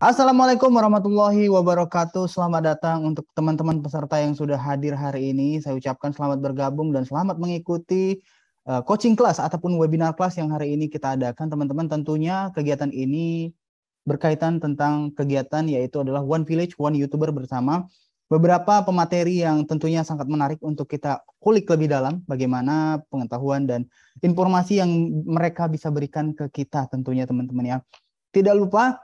Assalamualaikum warahmatullahi wabarakatuh. Selamat datang untuk teman-teman peserta yang sudah hadir hari ini. Saya ucapkan selamat bergabung dan selamat mengikuti coaching class ataupun webinar kelas yang hari ini kita adakan. Teman-teman, tentunya kegiatan ini berkaitan tentang kegiatan yaitu adalah One Village, One YouTuber bersama beberapa pemateri yang tentunya sangat menarik untuk kita kulik lebih dalam bagaimana pengetahuan dan informasi yang mereka bisa berikan ke kita tentunya teman-teman ya. Tidak lupa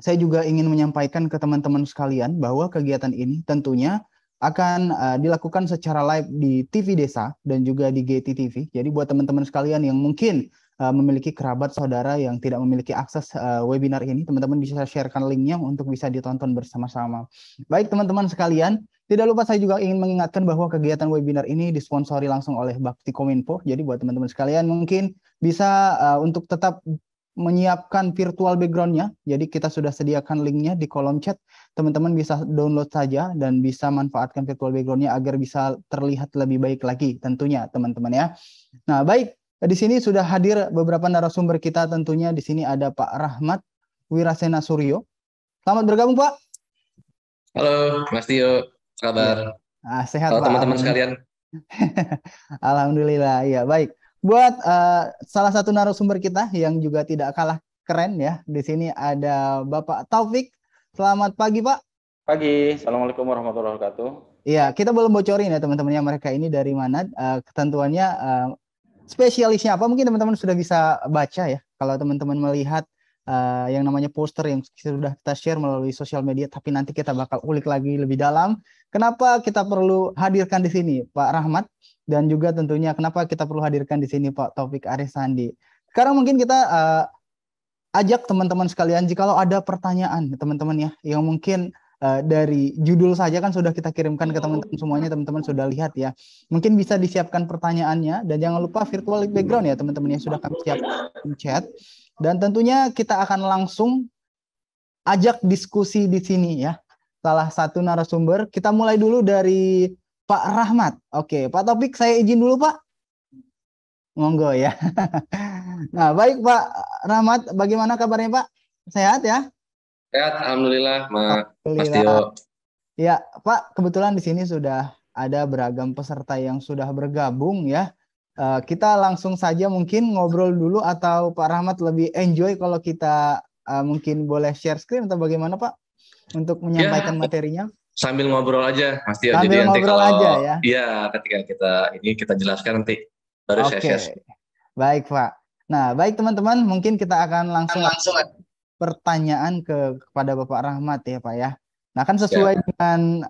saya juga ingin menyampaikan ke teman-teman sekalian bahwa kegiatan ini tentunya akan dilakukan secara live di TV Desa dan juga di GTTV. Jadi buat teman-teman sekalian yang mungkin memiliki kerabat saudara yang tidak memiliki akses webinar ini, teman-teman bisa sharekan linknya untuk bisa ditonton bersama-sama. Baik teman-teman sekalian, tidak lupa saya juga ingin mengingatkan bahwa kegiatan webinar ini disponsori langsung oleh Bakti Kominfo. Jadi buat teman-teman sekalian mungkin bisa untuk tetap menyiapkan virtual background-nya. Jadi kita sudah sediakan linknya di kolom chat. Teman-teman bisa download saja dan bisa manfaatkan virtual background-nya agar bisa terlihat lebih baik lagi tentunya teman-teman ya. Nah baik, di sini sudah hadir beberapa narasumber kita tentunya. Di sini ada Pak Rahmat Wirasena Suryo. Selamat bergabung Pak. Halo Mas Tio, kabar? Sehat Halo Pak. teman-teman sekalian. Alhamdulillah, ya baik. Buat salah satu narasumber kita yang juga tidak kalah keren ya, di sini ada Bapak Taufik. Selamat pagi Pak. Pagi, Assalamualaikum warahmatullahi wabarakatuh. Iya, kita belum bocorin ya teman-temannya mereka ini dari mana, ketentuannya spesialisnya apa, mungkin teman-teman sudah bisa baca ya. Kalau teman-teman melihat yang namanya poster yang sudah kita share melalui sosial media, tapi nanti kita bakal ulik lagi lebih dalam. Kenapa kita perlu hadirkan di sini Pak Rahmat? Dan juga tentunya kenapa kita perlu hadirkan di sini Pak Taufik Arisandi. Sekarang mungkin kita ajak teman-teman sekalian, jikalau ada pertanyaan teman-teman ya, yang mungkin dari judul saja kan sudah kita kirimkan ke teman-teman semuanya, teman-teman sudah lihat ya. Mungkin bisa disiapkan pertanyaannya, dan jangan lupa virtual background ya teman-teman ya, sudah kami siapkan di chat. Dan tentunya kita akan langsung ajak diskusi di sini ya. Salah satu narasumber, kita mulai dulu dari Pak Rahmat. Oke, Pak Taufik saya izin dulu Pak. Monggo ya. Nah, baik Pak Rahmat, bagaimana kabarnya Pak? Sehat ya? Sehat, alhamdulillah, Mas Alhamdulillah. Tio. Ya, Pak, kebetulan di sini sudah ada beragam peserta yang sudah bergabung ya. Kita langsung saja mungkin ngobrol dulu, atau Pak Rahmat lebih enjoy kalau kita mungkin boleh share screen atau bagaimana Pak untuk menyampaikan materinya? Sambil ngobrol aja, Mas Tio. Sambil Jadi nanti ngobrol kalau aja ya. ketika kita jelaskan nanti baru saya share. Baik Pak. Nah, baik teman-teman, mungkin kita akan langsung pertanyaan kepada Bapak Rahmat ya Pak ya. Nah, kan sesuai dengan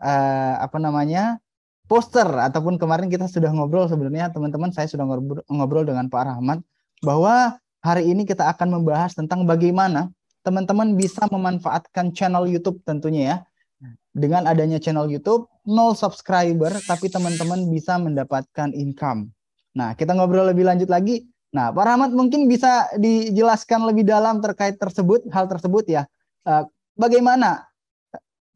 poster ataupun kemarin kita sudah ngobrol, sebenarnya teman-teman saya sudah ngobrol dengan Pak Rahmat bahwa hari ini kita akan membahas tentang bagaimana teman-teman bisa memanfaatkan channel YouTube tentunya ya. Dengan adanya channel YouTube, 0 subscriber, tapi teman-teman bisa mendapatkan income. Nah, kita ngobrol lebih lanjut lagi. Nah, Pak Rahmat mungkin bisa dijelaskan lebih dalam terkait hal tersebut ya. Bagaimana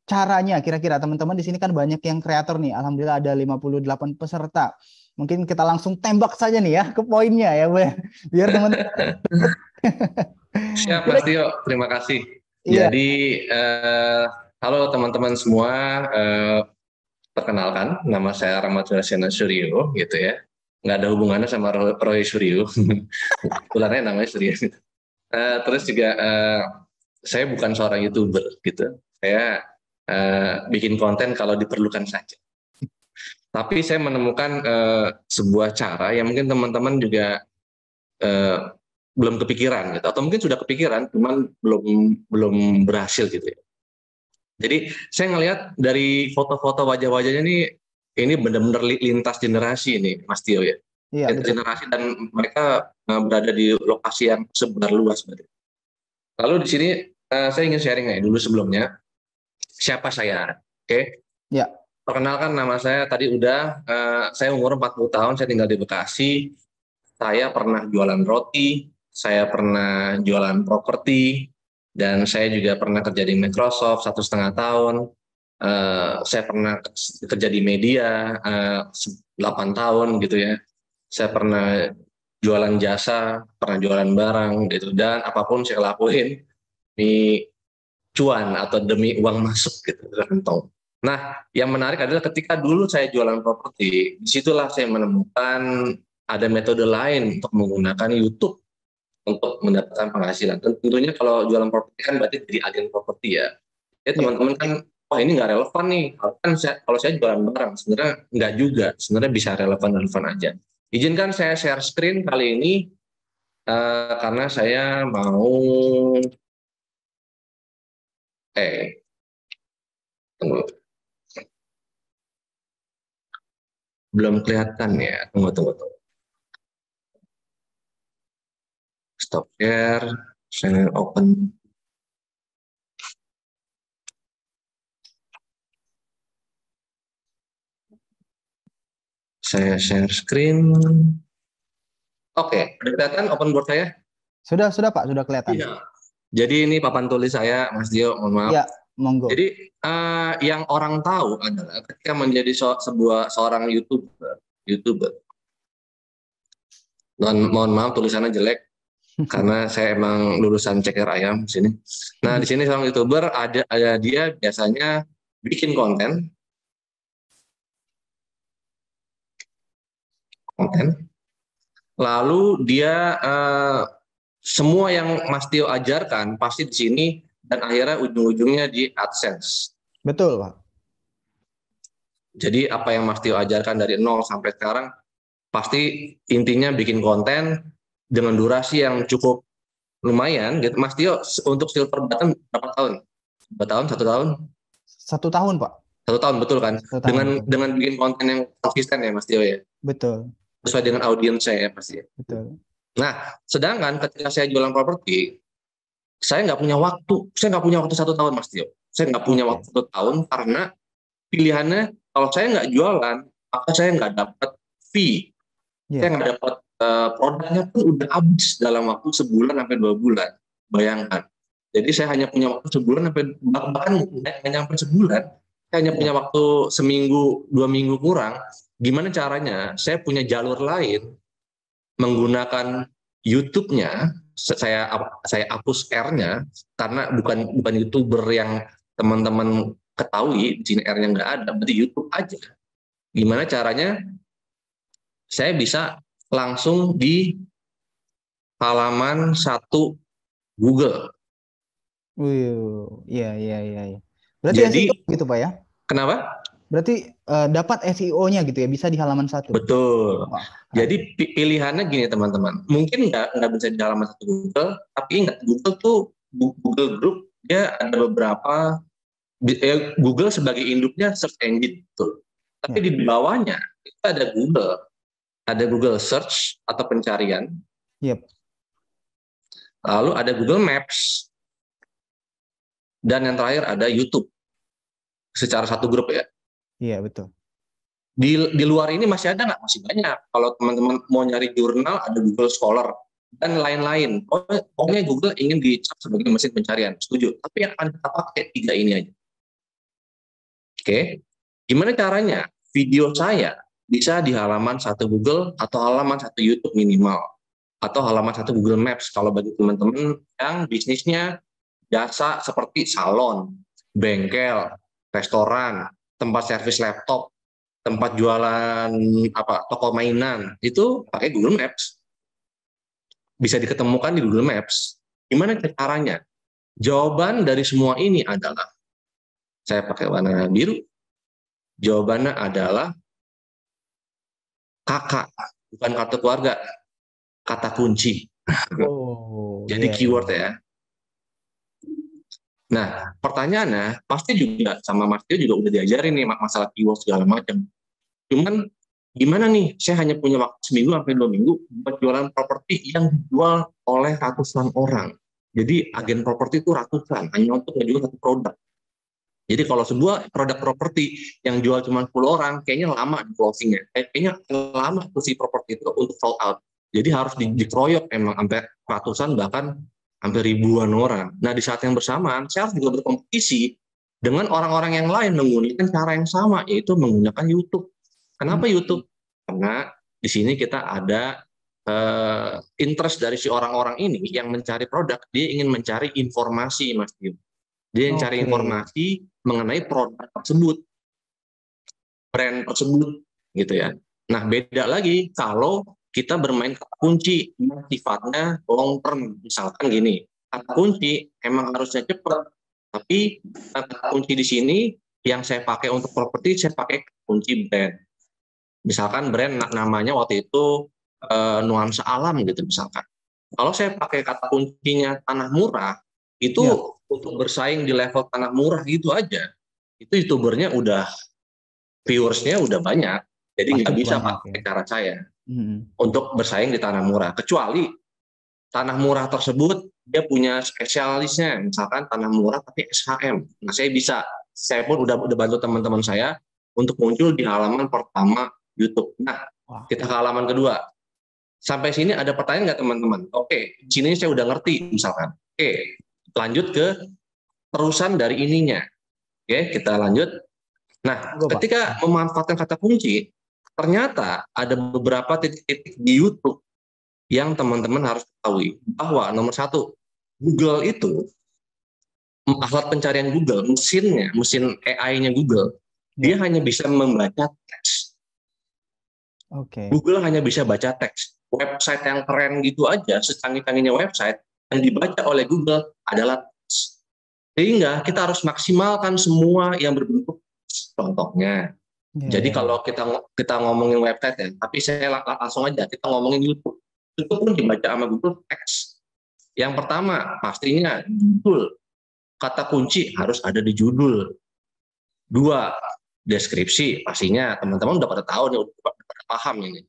caranya kira-kira teman-teman di sini kan banyak yang kreator nih. Alhamdulillah ada 58 peserta. Mungkin kita langsung tembak saja nih ya ke poinnya ya, biar teman-teman. Siap Mas Tio, terima kasih. Iya. Jadi halo teman-teman semua, perkenalkan nama saya Rahmat Wirasena Suryo gitu ya. Nggak ada hubungannya sama Roy Suryo. Kebetulannya namanya Suryo. Terus juga saya bukan seorang YouTuber gitu. Saya bikin konten kalau diperlukan saja. Tapi saya menemukan sebuah cara yang mungkin teman-teman juga belum kepikiran gitu, atau mungkin sudah kepikiran, cuman belum berhasil gitu ya. Jadi saya ngelihat dari foto-foto wajah-wajahnya ini benar-benar lintas generasi ini, Mas Tio ya. Iya, lintas generasi, dan mereka berada di lokasi yang sebar luas. Lalu di sini saya ingin sharing dulu sebelumnya siapa saya, oke? Ya. Perkenalkan, nama saya tadi udah, saya umur 40 tahun, saya tinggal di Bekasi. Saya pernah jualan roti, saya pernah jualan properti, dan saya juga pernah kerja di Microsoft 1,5 tahun. Saya pernah kerja di media 8 tahun gitu ya. Saya pernah jualan jasa, pernah jualan barang gitu, dan apapun saya lakuin ini cuan atau demi uang masuk gitu ke kantong. Nah, yang menarik adalah ketika dulu saya jualan properti, disitulah saya menemukan ada metode lain untuk menggunakan YouTube untuk mendapatkan penghasilan. Tentunya kalau jualan properti kan berarti jadi agen properti ya. Ya Iya. teman-teman kan, wah ini nggak relevan nih. Kalau saya jualan barang, sebenarnya nggak juga. Sebenarnya bisa relevan-relevan aja. Izinkan saya share screen kali ini karena saya mau tunggu, belum kelihatan ya. Tunggu. Stop share, saya open. Saya share screen. Oke, kelihatan open board saya? Sudah Pak, sudah kelihatan. Iya. Jadi ini papan tulis saya, Mas Dio, mohon maaf. Iya, monggo. Jadi yang orang tahu adalah ketika menjadi seorang YouTuber. Mohon maaf tulisannya jelek karena saya emang lulusan ceker ayam di sini. Nah, di sini seorang YouTuber ada dia biasanya bikin konten. Lalu dia semua yang Mas Tio ajarkan pasti di sini dan akhirnya ujung-ujungnya di AdSense. Betul, Pak. Jadi apa yang Mas Tio ajarkan dari nol sampai sekarang pasti intinya bikin konten dengan durasi yang cukup lumayan gitu. Mas Tio untuk silver button berapa tahun? Berapa tahun? 1 tahun? 1 tahun, Pak. 1 tahun, betul kan? 1 tahun, Dengan bikin konten yang konsisten ya Mas Tio ya? Betul. Sesuai dengan audiens saya pasti. Betul. Nah, sedangkan ketika saya jualan properti, saya nggak punya waktu. Saya nggak punya waktu 1 tahun, Mas Tio. Saya nggak punya waktu 1 tahun karena pilihannya kalau saya nggak jualan, maka saya nggak dapat fee. Saya nggak dapat produknya pun udah habis dalam waktu sebulan sampai 2 bulan. Bayangkan. Jadi saya hanya punya waktu sebulan sampai bahkan nggak nyampe sebulan. Saya hanya punya waktu seminggu, 2 minggu kurang. Gimana caranya? Saya punya jalur lain menggunakan YouTube-nya. Saya hapus R-nya karena bukan YouTuber yang teman-teman ketahui, di sini R-nya nggak ada, berarti YouTube aja. Gimana caranya? Saya bisa langsung di halaman 1 Google. Iya. Berarti Jadi, SEO gitu, Pak ya? kenapa? Berarti dapat SEO-nya gitu ya, bisa di halaman 1. Betul. Wah, jadi pilihannya gini teman-teman. Mungkin nggak bisa di halaman 1 Google, tapi ingat Google tuh Google Group dia ada beberapa Google sebagai induknya search engine tuh. Tapi di bawahnya itu ada Google Search atau pencarian. Yep. Lalu ada Google Maps. Dan yang terakhir ada YouTube. Secara 1 grup ya. Iya, betul. Di luar ini masih ada nggak? Masih banyak. Kalau teman-teman mau nyari jurnal, ada Google Scholar dan lain-lain. Pokoknya Google ingin dicap sebagai mesin pencarian. Setuju. Tapi yang akan kita pakai 3 ini aja. Oke. Gimana caranya? Video saya bisa di halaman 1 Google atau halaman 1 YouTube minimal. Atau halaman 1 Google Maps kalau bagi teman-teman yang bisnisnya jasa seperti salon, bengkel, restoran, tempat servis laptop, tempat jualan toko mainan, itu pakai Google Maps. Bisa diketemukan di Google Maps. Gimana caranya? Jawaban dari semua ini adalah, saya pakai warna biru, jawabannya adalah kakak, bukan kartu keluarga, kata kunci. Jadi keyword ya. Nah, pertanyaannya pasti juga sama Mas Tio juga udah diajarin nih masalah keyword segala macam. Cuman gimana nih? Saya hanya punya waktu seminggu sampai 2 minggu buat jualan properti yang dijual oleh ratusan orang. Jadi agen properti itu ratusan hanya untuk menjual 1 produk. Jadi kalau sebuah produk properti yang jual cuma 10 orang, kayaknya lama di closingnya. Kayaknya lama tuh si properti itu untuk sold out. Jadi harus dikeroyok emang sampai ratusan bahkan hampir ribuan orang. Nah di saat yang bersamaan saya harus juga berkompetisi dengan orang-orang yang lain menggunakan cara yang sama, yaitu menggunakan YouTube. Kenapa YouTube? Karena di sini kita ada interest dari si orang-orang ini yang mencari produk, dia ingin mencari informasi, Mas Tio. Dia yang cari informasi mengenai produk tersebut, brand tersebut, gitu ya. Nah, beda lagi kalau kita bermain kata kunci yang sifatnya long term. Misalkan gini, kata kunci emang harusnya cepat, tapi kata kunci di sini yang saya pakai untuk properti, saya pakai kunci brand. Misalkan brand namanya waktu itu Nuansa Alam gitu misalkan. Kalau saya pakai kata kuncinya tanah murah, itu untuk bersaing di level tanah murah gitu aja, itu youtubernya udah viewersnya udah banyak, jadi nggak bisa pakai cara saya untuk bersaing di tanah murah. Kecuali tanah murah tersebut dia punya spesialisnya, misalkan tanah murah tapi SHM. Nah saya pun udah bantu teman-teman saya untuk muncul di halaman pertama YouTube. Nah, kita ke halaman kedua. Sampai sini ada pertanyaan nggak teman-teman? Oke, sini saya udah ngerti misalkan. Oke, lanjut ke terusan dari ininya. Oke, kita lanjut. Nah, ketika memanfaatkan kata kunci, ternyata ada beberapa titik-titik di YouTube yang teman-teman harus ketahui. Bahwa nomor satu, Google itu, alat pencarian Google, mesin AI-nya Google, dia hanya bisa membaca teks. Google hanya bisa baca teks. Website yang keren gitu aja, secanggih-canggihnya website, yang dibaca oleh Google adalah teks. Sehingga kita harus maksimalkan semua yang berbentuk teks. Contohnya, jadi kalau kita ngomongin website ya, tapi saya langsung aja, kita ngomongin YouTube. Itu pun dibaca sama Google teks. Yang pertama, pastinya judul. Kata kunci harus ada di judul. Dua, deskripsi. Pastinya teman-teman udah pada tahu nih, udah pada paham ini.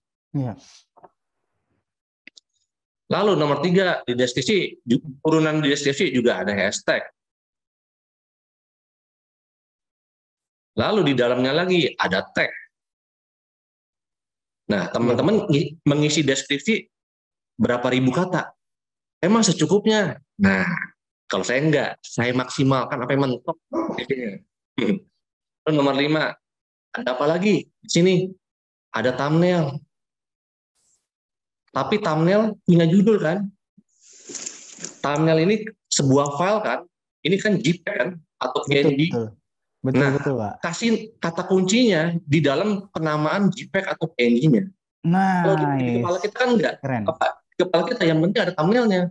Lalu nomor 3, di deskripsi, turunan di deskripsi juga ada hashtag. Lalu di dalamnya lagi ada tag. Nah, teman-teman mengisi deskripsi berapa ribu kata? Emang secukupnya? Nah, kalau saya enggak, saya maksimalkan apa yang mentok. Lalu nomor 5, ada apa lagi? Di sini ada thumbnail. Tapi thumbnail punya judul kan? Thumbnail ini sebuah file kan? Ini kan JPEG kan? Atau PNG. Betul, Pak. Kasih kata kuncinya di dalam penamaan JPEG atau PNG-nya. Nah, kalau di kepala kita kan enggak. Di kepala kita yang penting ada thumbnailnya.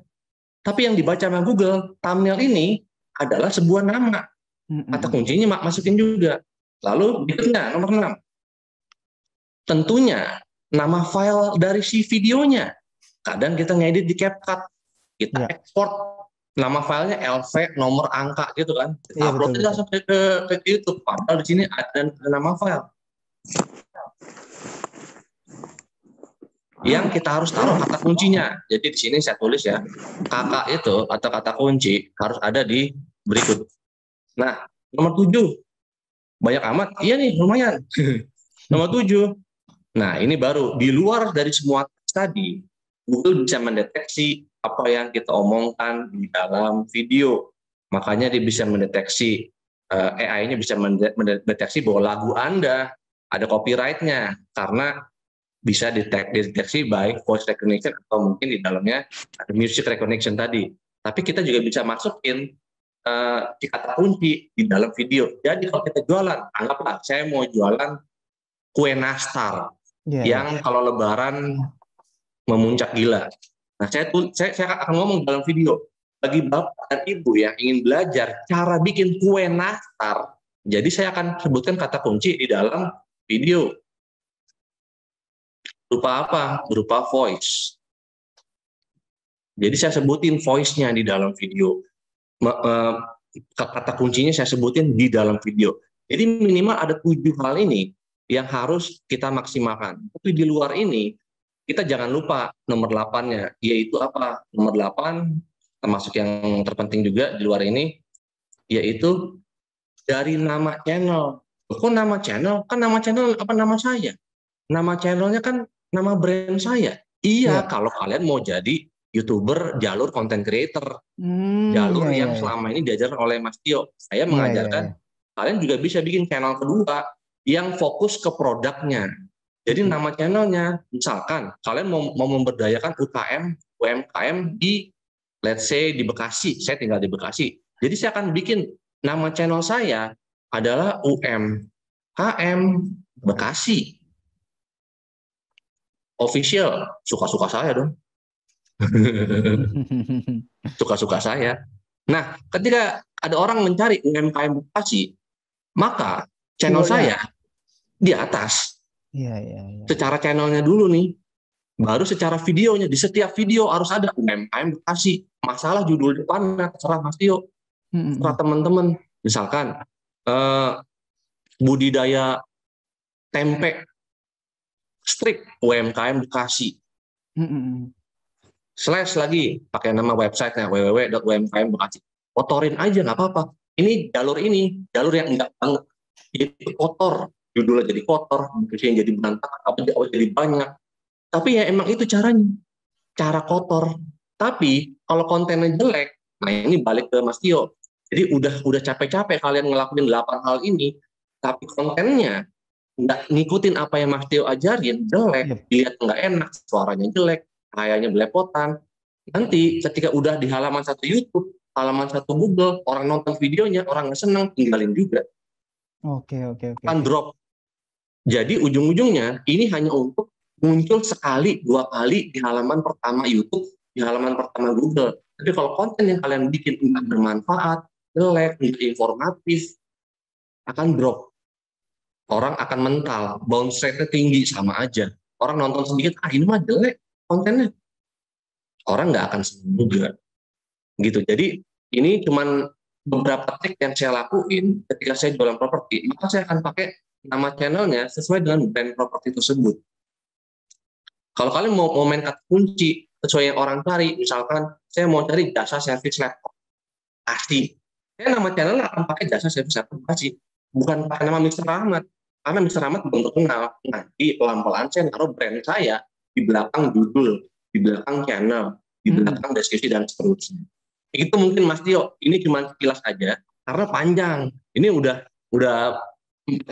Tapi yang dibaca sama Google, thumbnail ini adalah sebuah nama. Kata kuncinya masukin juga. Lalu berikutnya, nomor 6. Tentunya nama file dari si videonya. Kadang kita ngedit di CapCut. Kita ekspor nama filenya LV, nomor angka gitu kan. Kita upload langsung ke YouTube. Padahal di sini ada nama file. Yang kita harus taruh kata kuncinya. Jadi di sini saya tulis ya, kakak itu atau kata kunci harus ada di berikut. Nah, nomor 7. Banyak amat? Iya nih, lumayan. Nomor 7. Nah, ini baru di luar dari semua tadi, Google bisa mendeteksi apa yang kita omongkan di dalam video. Makanya dia bisa mendeteksi, AI-nya bisa mendeteksi bahwa lagu Anda ada copyright-nya karena bisa dideteksi baik voice recognition atau mungkin di dalamnya ada music recognition tadi. Tapi kita juga bisa masukin di kata kunci di dalam video. Jadi kalau kita jualan, anggaplah saya mau jualan kue nastar yang kalau Lebaran memuncak gila. Nah, saya akan ngomong dalam video, bagi Bapak dan Ibu yang ingin belajar cara bikin kue nastar, jadi saya akan sebutkan kata kunci di dalam video. Berupa apa? Berupa voice. Jadi saya sebutin voice-nya di dalam video. Kata kuncinya saya sebutin di dalam video. Jadi minimal ada 7 hal ini yang harus kita maksimalkan. Tapi di luar ini, kita jangan lupa nomor 8-nya, yaitu apa? Nomor 8, termasuk yang terpenting juga di luar ini, yaitu dari nama channel. Kok nama channel? Kan nama channel apa nama saya? Nama channelnya kan nama brand saya. Iya, kalau kalian mau jadi YouTuber jalur content creator. Jalur yang selama ini diajarkan oleh Mas Tio. Saya mengajarkan kalian juga bisa bikin channel kedua yang fokus ke produknya. Jadi nama channelnya, misalkan kalian mau memberdayakan UMKM di, let's say di Bekasi, saya tinggal di Bekasi. Jadi saya akan bikin Nama channel saya adalah UMKM Bekasi Official. Suka-suka saya dong. Suka-suka saya. Nah, ketika ada orang mencari UMKM Bekasi, maka channel saya di atas. Iya. Secara channelnya dulu nih, baru secara videonya. Di setiap video harus ada UMKM Bekasi. Masalah judul depannya, terserah Mas Tio, terserah teman-teman. Misalkan budidaya tempe strip UMKM Bekasi. Slash lagi pakai nama websitenya www.umkmbekasi. Kotorin aja nggak apa-apa. Ini jalur yang enggak banget. Itu kotor, judulnya jadi kotor, yang jadi berantakan, apa jadi banyak. Tapi ya emang itu caranya, cara kotor. Tapi kalau kontennya jelek, nah ini balik ke Mas Tio. Jadi udah capek-capek kalian ngelakuin 8 hal ini, tapi kontennya nggak ngikutin apa yang Mas Tio ajarin, jelek, dilihat nggak enak, suaranya jelek, kayaknya belepotan. Nanti ketika udah di halaman satu YouTube, halaman satu Google, orang nonton videonya, orang nggak seneng, tinggalin juga. Oke. Akan drop. Jadi ujung-ujungnya ini hanya untuk muncul sekali, 2 kali di halaman pertama YouTube, di halaman pertama Google. Tapi kalau konten yang kalian bikin nggak bermanfaat, jelek, nggak informatif, akan drop. Orang akan mental, bounce rate-nya tinggi, sama aja. Orang nonton sedikit, ini mah jelek kontennya. Orang nggak akan senang juga. Gitu. Jadi ini cuman beberapa trik yang saya lakuin ketika saya jualan properti. Maka saya akan pakai nama channelnya sesuai dengan brand properti tersebut. Kalau kalian mau main kata kunci sesuai yang orang cari, misalkan saya mau cari jasa servis laptop, pasti saya nama channelnya akan pakai jasa servis laptop pasti. Bukan pakai nama Mr. Rahmat. Karena Mr. Rahmat belum terkenal. Nanti pelan-pelan saya naruh brand saya di belakang judul, di belakang channel, di belakang deskripsi dan seterusnya. Itu mungkin Mas Tio, ini cuma sekilas aja karena panjang. Ini udah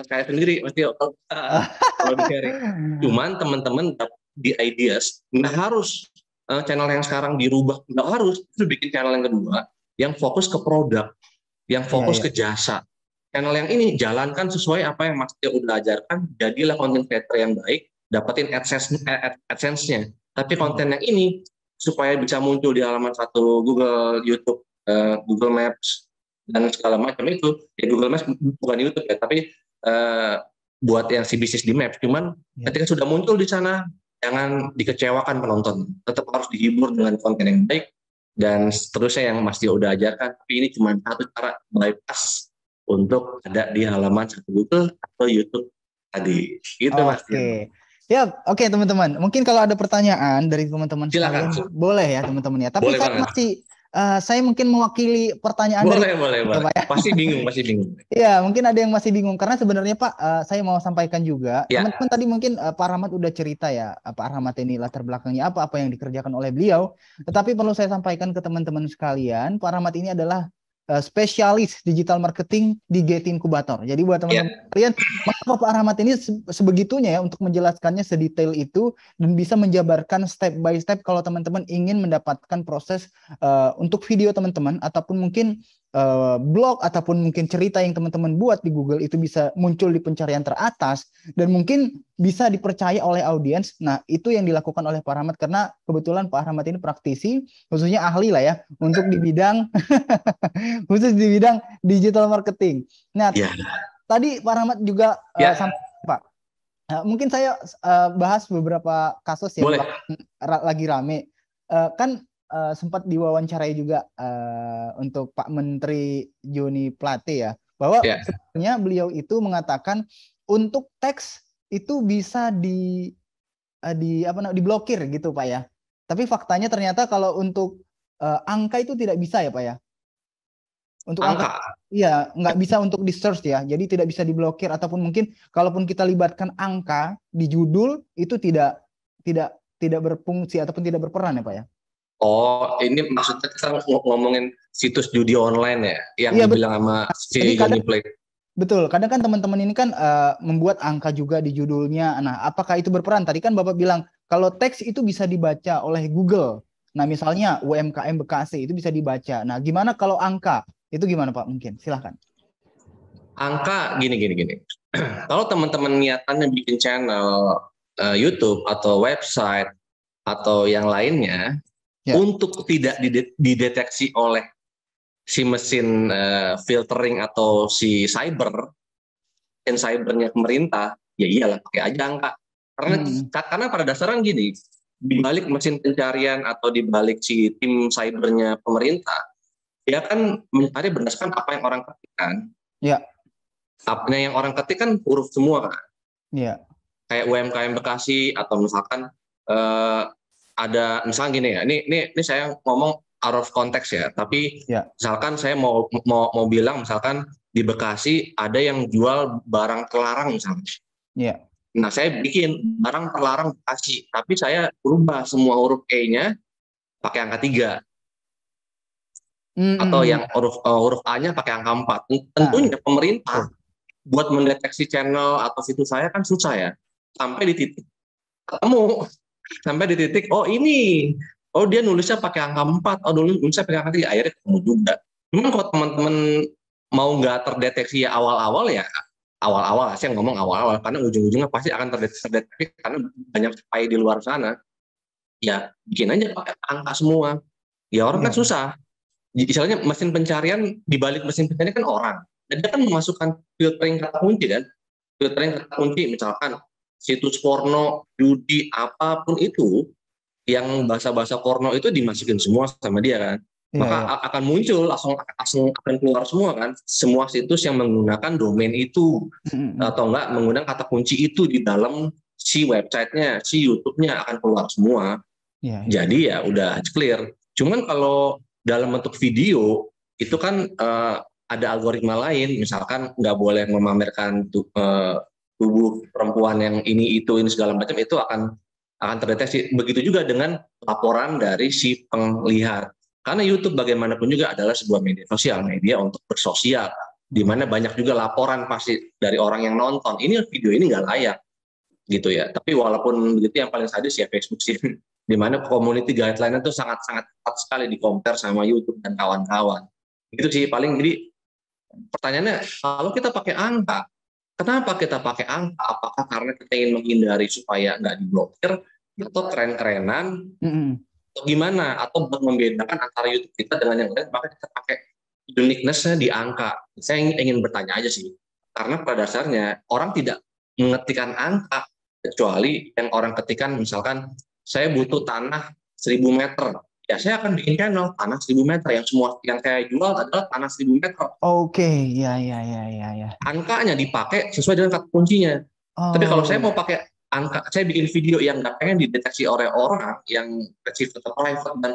saya sendiri Mas Tio kalau di-sharing. Cuman teman-teman di ideas nggak harus channel yang sekarang dirubah, nggak harus. Itu bikin channel yang kedua yang fokus ke produk, yang fokus ke jasa. Channel yang ini jalankan sesuai apa yang Mas Tio udah ajarkan, jadilah content creator yang baik, dapetin AdSense-nya. Tapi konten yang ini supaya bisa muncul di halaman satu Google, YouTube, Google Maps dan segala macam itu. Ya Google Maps bukan YouTube ya, tapi buat yang si bisnis di Maps. Cuman ketika sudah muncul di sana, jangan dikecewakan penonton. Tetap harus dihibur dengan konten yang baik dan seterusnya yang Mas Tio udah ajarkan. Tapi ini cuma satu cara bypass untuk ada di halaman satu Google atau YouTube tadi. Gitu Mas Tio. Ya, oke teman-teman. Mungkin kalau ada pertanyaan dari teman-teman sekalian, boleh ya teman-teman ya. Tapi boleh saya mungkin mewakili pertanyaan boleh. Pak ya. Pasti bingung. Iya, mungkin ada yang masih bingung karena sebenarnya Pak, saya mau sampaikan juga. Teman-teman tadi mungkin Pak Rahmat udah cerita ya, Pak Rahmat ini latar belakangnya apa yang dikerjakan oleh beliau. Tetapi perlu saya sampaikan ke teman-teman sekalian, Pak Rahmat ini adalah spesialis digital marketing di Getty Incubator. Jadi buat teman-teman kalian, maka Pak Rahmat ini sebegitunya ya untuk menjelaskannya sedetail itu dan bisa menjabarkan step by step kalau teman-teman ingin mendapatkan proses untuk video teman-teman ataupun mungkin blog ataupun mungkin cerita yang teman-teman buat di Google itu bisa muncul di pencarian teratas dan mungkin bisa dipercaya oleh audiens. Nah, itu yang dilakukan oleh Pak Rahmat karena kebetulan Pak Rahmat ini praktisi, khususnya ahli lah ya untuk di bidang khusus di bidang digital marketing. Nah, tadi Pak Rahmat juga Pak. Mungkin saya bahas beberapa kasus yang lagi rame. Sempat diwawancarai juga untuk Pak Menteri Joni Plate ya, bahwa sebenarnya beliau itu mengatakan untuk teks itu bisa diblokir gitu Pak ya. Tapi faktanya ternyata kalau untuk angka itu tidak bisa ya Pak ya. Untuk angka iya nggak bisa untuk di search ya, jadi tidak bisa diblokir ataupun mungkin kalaupun kita libatkan angka di judul itu tidak berfungsi ataupun tidak berperan ya Pak ya. Oh, ini maksudnya kita ngomongin situs judi online ya, yang dibilang sama si Johnny Plate. Betul, kadang kan teman-teman ini kan membuat angka juga di judulnya. Nah, apakah itu berperan? Tadi kan Bapak bilang kalau teks itu bisa dibaca oleh Google. Nah, misalnya UMKM Bekasi itu bisa dibaca. Nah, gimana kalau angka? Itu gimana Pak? Mungkin silahkan. Angka gini. Kalau teman-teman niatannya bikin channel YouTube atau website atau yang lainnya untuk tidak dideteksi oleh si mesin filtering atau si cybernya pemerintah, ya iyalah pakai aja angka. Karena pada dasarnya gini, di balik mesin pencarian atau di balik si tim cybernya pemerintah, dia kan mencari berdasarkan apa yang orang ketik kan. Iya. Apa yang orang ketik kan huruf semua kan. Iya. Kayak UMKM Bekasi atau misalkan ada misalnya gini ya. Ini saya ngomong out of context ya, tapi misalkan saya mau bilang misalkan di Bekasi ada yang jual barang terlarang misalnya. Iya. Nah, saya bikin barang terlarang Bekasi, tapi saya ubah semua huruf E-nya pakai angka 3. Atau yang huruf A-nya pakai angka 4. Tentunya pemerintah buat mendeteksi channel atau situs saya kan susah ya. Sampai di titik ketemu. Sampai di titik, dia nulisnya pakai angka 4, nulisnya pakai angka 3, akhirnya ketemu juga. Cuman kalau teman-teman mau nggak terdeteksi ya awal-awal, saya ngomong awal-awal, karena ujung-ujungnya pasti akan terdeteksi karena banyak spy di luar sana. Ya, bikin aja pakai angka semua. Ya orang kan susah. Misalnya mesin pencarian, di balik mesin pencarian kan orang. Dan dia kan memasukkan filtering kata kunci kan. Filtering kata kunci misalkan situs porno, judi, apapun itu, yang bahasa-bahasa porno itu dimasukin semua sama dia kan. Maka akan muncul langsung akan keluar semua kan, semua situs yang menggunakan domain itu atau enggak menggunakan kata kunci itu di dalam si websitenya, si YouTube-nya akan keluar semua. Jadi ya udah clear. Cuman kalau dalam bentuk video itu kan ada algoritma lain, misalkan nggak boleh memamerkan tubuh perempuan yang ini segala macam, itu akan terdeteksi. Begitu juga dengan laporan dari si penglihat. Karena YouTube bagaimanapun juga adalah sebuah media untuk bersosial, di mana banyak juga laporan pasti dari orang yang nonton. Ini video ini nggak layak, gitu ya. Tapi walaupun begitu yang paling sadis ya Facebook sih, di mana community guideline itu sangat-sangat ketat sekali di compare sama YouTube dan kawan-kawan. Itu sih paling. Jadi pertanyaannya, kalau kita pakai angka, kenapa kita pakai angka? Apakah karena kita ingin menghindari supaya nggak diblokir, atau keren-kerenan, atau gimana? Atau buat membedakan antara YouTube kita dengan yang lain, maka kita pakai uniqueness-nya di angka. Saya ingin bertanya aja sih, karena pada dasarnya orang tidak mengetikkan angka, kecuali yang orang ketikan misalkan, saya butuh tanah 1.000 meter. Ya saya akan bikin channel tanah 1.000 meter, yang semua yang saya jual adalah tanah 1.000 meter. Oke, ya. Angkanya dipakai sesuai dengan kata kuncinya. Tapi kalau saya mau pakai angka, saya bikin video yang nggak pengen dideteksi oleh orang yang private dan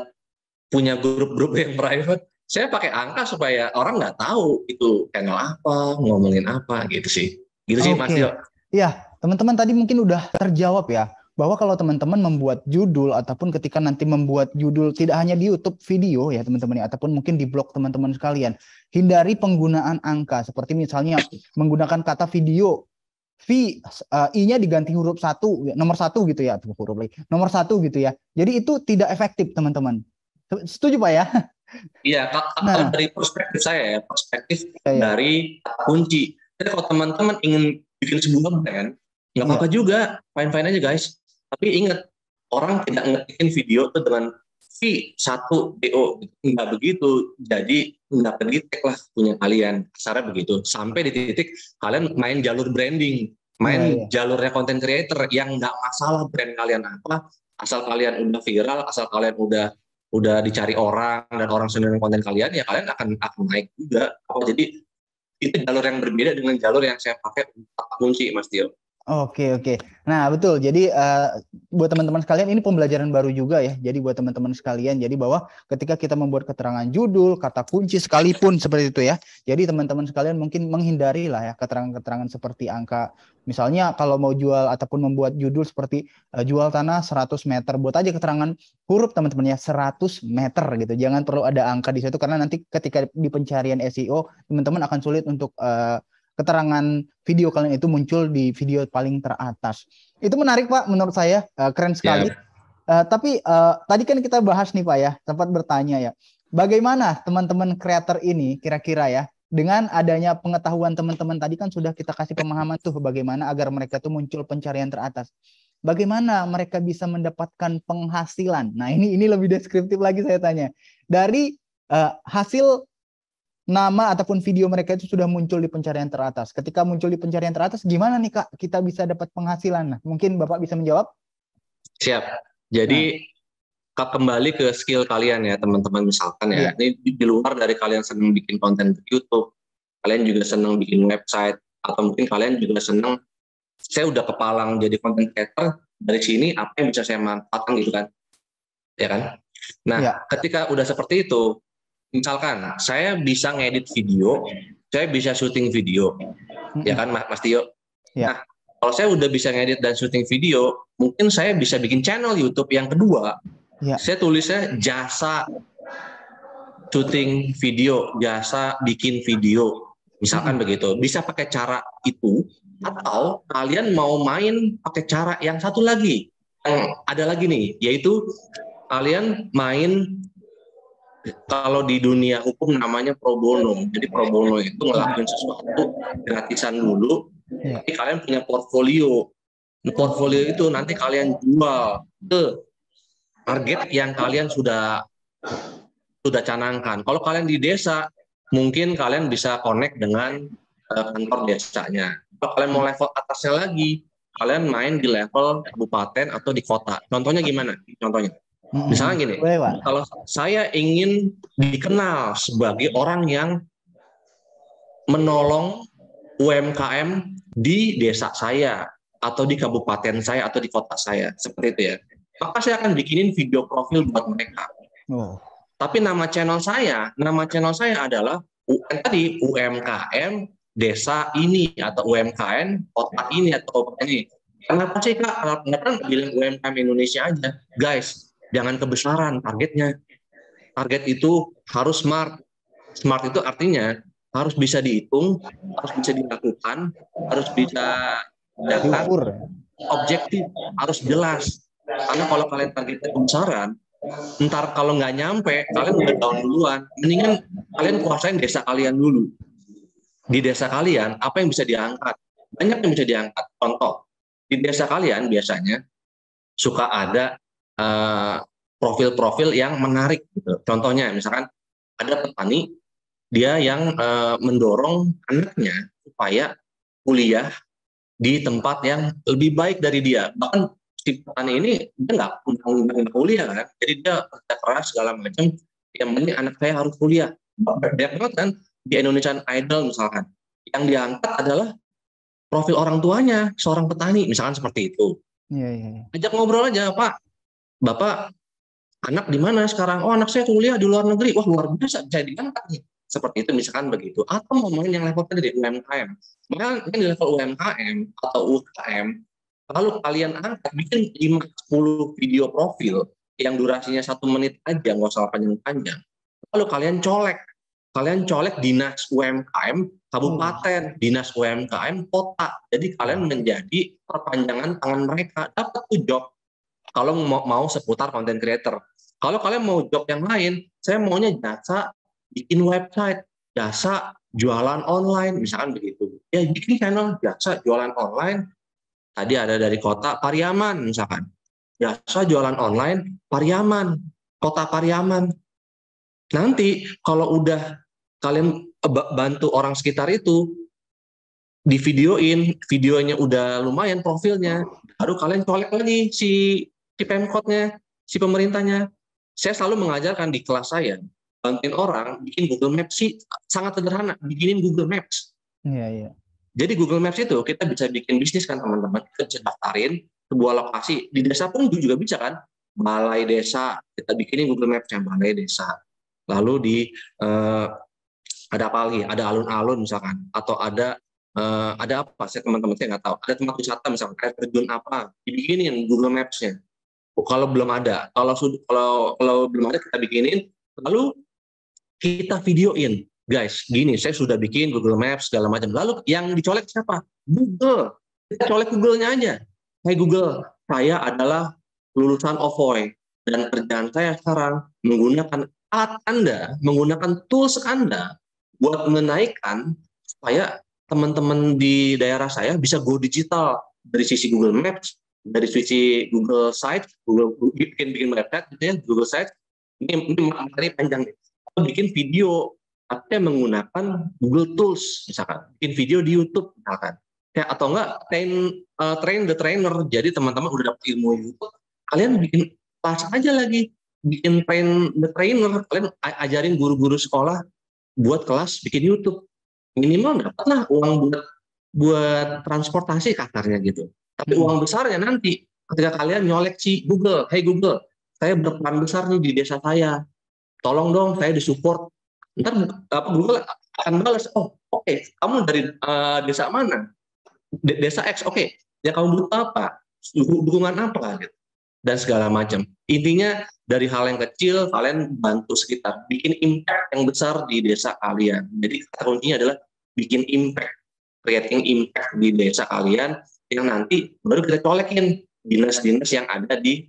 punya grup-grup yang private, saya pakai angka supaya orang nggak tahu itu channel apa, ngomongin apa, gitu sih. Gitu sih Mas Tio. Iya, teman-teman tadi mungkin udah terjawab ya, bahwa kalau teman-teman membuat judul ataupun ketika nanti membuat judul tidak hanya di YouTube video ya teman-teman ya, ataupun mungkin di blog teman-teman sekalian, hindari penggunaan angka seperti misalnya menggunakan kata video I-nya diganti huruf 1, nomor 1 gitu ya, nomor 1 gitu ya. Jadi itu tidak efektif teman-teman. Setuju Pak ya? Iya, kalau dari perspektif saya ya, dari kunci. Jadi kalau teman-teman ingin bikin sebuah brand, nggak apa-apa juga, fine-fine aja guys. Tapi ingat, orang tidak ngetikin video itu dengan V1DO, nggak begitu. Jadi nggak kedetek lah punya kalian, kasarnya begitu. Sampai di titik kalian main jalur branding, jalurnya content creator, yang nggak masalah brand kalian apa, asal kalian udah viral, asal kalian udah dicari orang dan orang senang konten kalian, ya kalian akan naik juga. Jadi itu jalur yang berbeda dengan jalur yang saya pakai kunci Mas Tio. Oke. Nah betul. Jadi buat teman-teman sekalian ini pembelajaran baru juga ya. Jadi buat teman-teman sekalian, jadi bahwa ketika kita membuat keterangan judul, kata kunci sekalipun seperti itu ya. Jadi teman-teman sekalian mungkin menghindari lah ya keterangan-keterangan seperti angka. Misalnya kalau mau jual ataupun membuat judul seperti jual tanah 100 meter, buat aja keterangan huruf teman-teman ya 100 meter gitu. Jangan perlu ada angka di situ, karena nanti ketika di pencarian SEO teman-teman akan sulit untuk keterangan video kalian itu muncul di video paling teratas. Itu menarik Pak, menurut saya keren sekali. Tapi tadi kan kita bahas nih Pak ya, sempat bertanya ya, bagaimana teman-teman kreator ini kira-kira ya, dengan adanya pengetahuan teman-teman tadi kan sudah kita kasih pemahaman tuh bagaimana agar mereka tuh muncul pencarian teratas. Bagaimana mereka bisa mendapatkan penghasilan? Nah, ini lebih deskriptif lagi saya tanya. Dari hasil nama ataupun video mereka itu sudah muncul di pencarian teratas. Ketika muncul di pencarian teratas, gimana nih Kak kita bisa dapat penghasilan? Nah, mungkin Bapak bisa menjawab? Siap. Jadi kembali ke skill kalian ya teman-teman, misalkan ya. Ini di luar dari kalian senang bikin konten di YouTube, kalian juga senang bikin website, atau mungkin kalian juga senang, saya udah kepalang jadi content creator, dari sini apa yang bisa saya manfaatkan gitu kan. Ya kan? Nah, ketika udah seperti itu, misalkan saya bisa ngedit video, saya bisa syuting video, ya kan Mas Tio? Nah, kalau saya udah bisa ngedit dan syuting video, mungkin saya bisa bikin channel YouTube yang kedua. Saya tulisnya jasa syuting video, jasa bikin video, misalkan begitu. Bisa pakai cara itu, atau kalian mau main pakai cara yang satu lagi. Ada lagi nih, yaitu kalian main, kalau di dunia hukum namanya pro bono. Jadi pro bono itu ngelakuin sesuatu gratisan dulu, tapi kalian punya portfolio. Portfolio itu nanti kalian jual ke target yang kalian sudah canangkan. Kalau kalian di desa, mungkin kalian bisa connect dengan kantor desanya. Kalau kalian mau level atasnya lagi, kalian main di level kabupaten atau di kota. Contohnya gimana? Contohnya, misalnya gini, kalau saya ingin dikenal sebagai orang yang menolong UMKM di desa saya, atau di kabupaten saya, atau di kota saya, seperti itu ya. Maka saya akan bikinin video profil buat mereka. Tapi nama channel saya adalah tadi UMKM desa ini, atau UMKM kota ini, atau ini. Kenapa sih Kak? Kenapa bilang UMKM Indonesia aja? Guys, jangan kebesaran targetnya. Target itu harus smart. Smart itu artinya harus bisa dihitung, harus bisa dilakukan, harus bisa objektif, harus jelas. Karena kalau kalian targetnya kebesaran, ntar kalau nggak nyampe, kalian udah down duluan. Mendingan kalian kuasain desa kalian dulu. Di desa kalian, apa yang bisa diangkat? Banyak yang bisa diangkat. Contoh, di desa kalian biasanya suka ada profil-profil yang menarik. Gitu. Contohnya, misalkan ada petani, dia yang mendorong anaknya supaya kuliah di tempat yang lebih baik dari dia. Bahkan si petani ini dia nggak kuliah kan, jadi dia kerja keras segala macam. Yang penting anak saya harus kuliah. Banyak banget kan di Indonesian Idol misalkan, yang diangkat adalah profil orang tuanya seorang petani, misalkan seperti itu. Ajak ngobrol aja, Pak, Bapak anak di mana sekarang? Oh, anak saya kuliah di luar negeri. Wah, luar biasa, bisa diangkat nih. Seperti itu misalkan begitu. Atau mau main yang level tadi di UMKM. Makanya di level UMKM atau UKM, kalau kalian angkat, bikin 5-10 video profil yang durasinya 1 menit aja, nggak usah panjang-panjang. Lalu kalian colek dinas UMKM kabupaten, dinas UMKM kota. Jadi kalian menjadi perpanjangan tangan mereka, dapat tuh job. Kalau mau seputar content creator. Kalau kalian mau job yang lain, saya maunya jasa bikin website, jasa jualan online, misalkan begitu. Ya bikin channel jasa jualan online. Tadi ada dari kota Pariaman misalkan. Jasa jualan online Pariaman, kota Pariaman. Nanti kalau udah kalian bantu orang sekitar itu, di videonya udah lumayan profilnya, baru kalian colek lagi si Pemkotnya, si pemerintahnya. Saya selalu mengajarkan di kelas saya, bantuin orang bikin Google Maps sih sangat sederhana, bikinin Google Maps. Jadi Google Maps itu kita bisa bikin bisnis kan teman-teman, kita bisa daftarin sebuah lokasi, di desa pun juga bisa kan, balai desa, kita bikinin Google Maps yang balai desa. Lalu di ada apa lagi, ada alun-alun misalkan, atau ada apa, saya teman-teman saya nggak tahu, ada tempat wisata misalkan, air terjun apa, dibikinin Google Maps-nya. Kalau belum ada, kalau belum ada kita bikinin, lalu kita videoin, guys, gini, saya sudah bikin Google Maps segala macam. Lalu yang dicolek siapa? Google. Kita colek Google-nya aja. Hey Google, saya adalah lulusan OVOY dan kerjaan saya sekarang menggunakan alat Anda, menggunakan tools Anda buat menaikkan supaya teman-teman di daerah saya bisa go digital dari sisi Google Maps, dari sisi Google Sites, Google bikin website gitu ya, Google Sites. Ini materi panjang nih. Atau bikin video tapi menggunakan Google Tools misalkan, bikin video di YouTube misalkan. Ya, atau enggak train the trainer. Jadi teman-teman udah dapat ilmu YouTube, kalian bikin kelas aja lagi, bikin train the trainer, kalian ajarin guru-guru sekolah buat kelas bikin YouTube. Minimal dapatlah uang buat transportasi kasarnya gitu. Tapi uang besarnya nanti ketika kalian nyoleksi Google, hey Google, saya berperan besar nih di desa saya, tolong dong saya disupport. Ntar Google akan balas, oh oke, kamu dari desa mana? Desa X, oke. Ya kamu butuh apa? Dukungan apa gitu. Dan segala macam. Intinya dari hal yang kecil kalian bantu sekitar, bikin impact yang besar di desa kalian. Jadi kata kuncinya adalah bikin impact, creating impact di desa kalian yang nanti baru kita colekin dinas-dinas yang ada di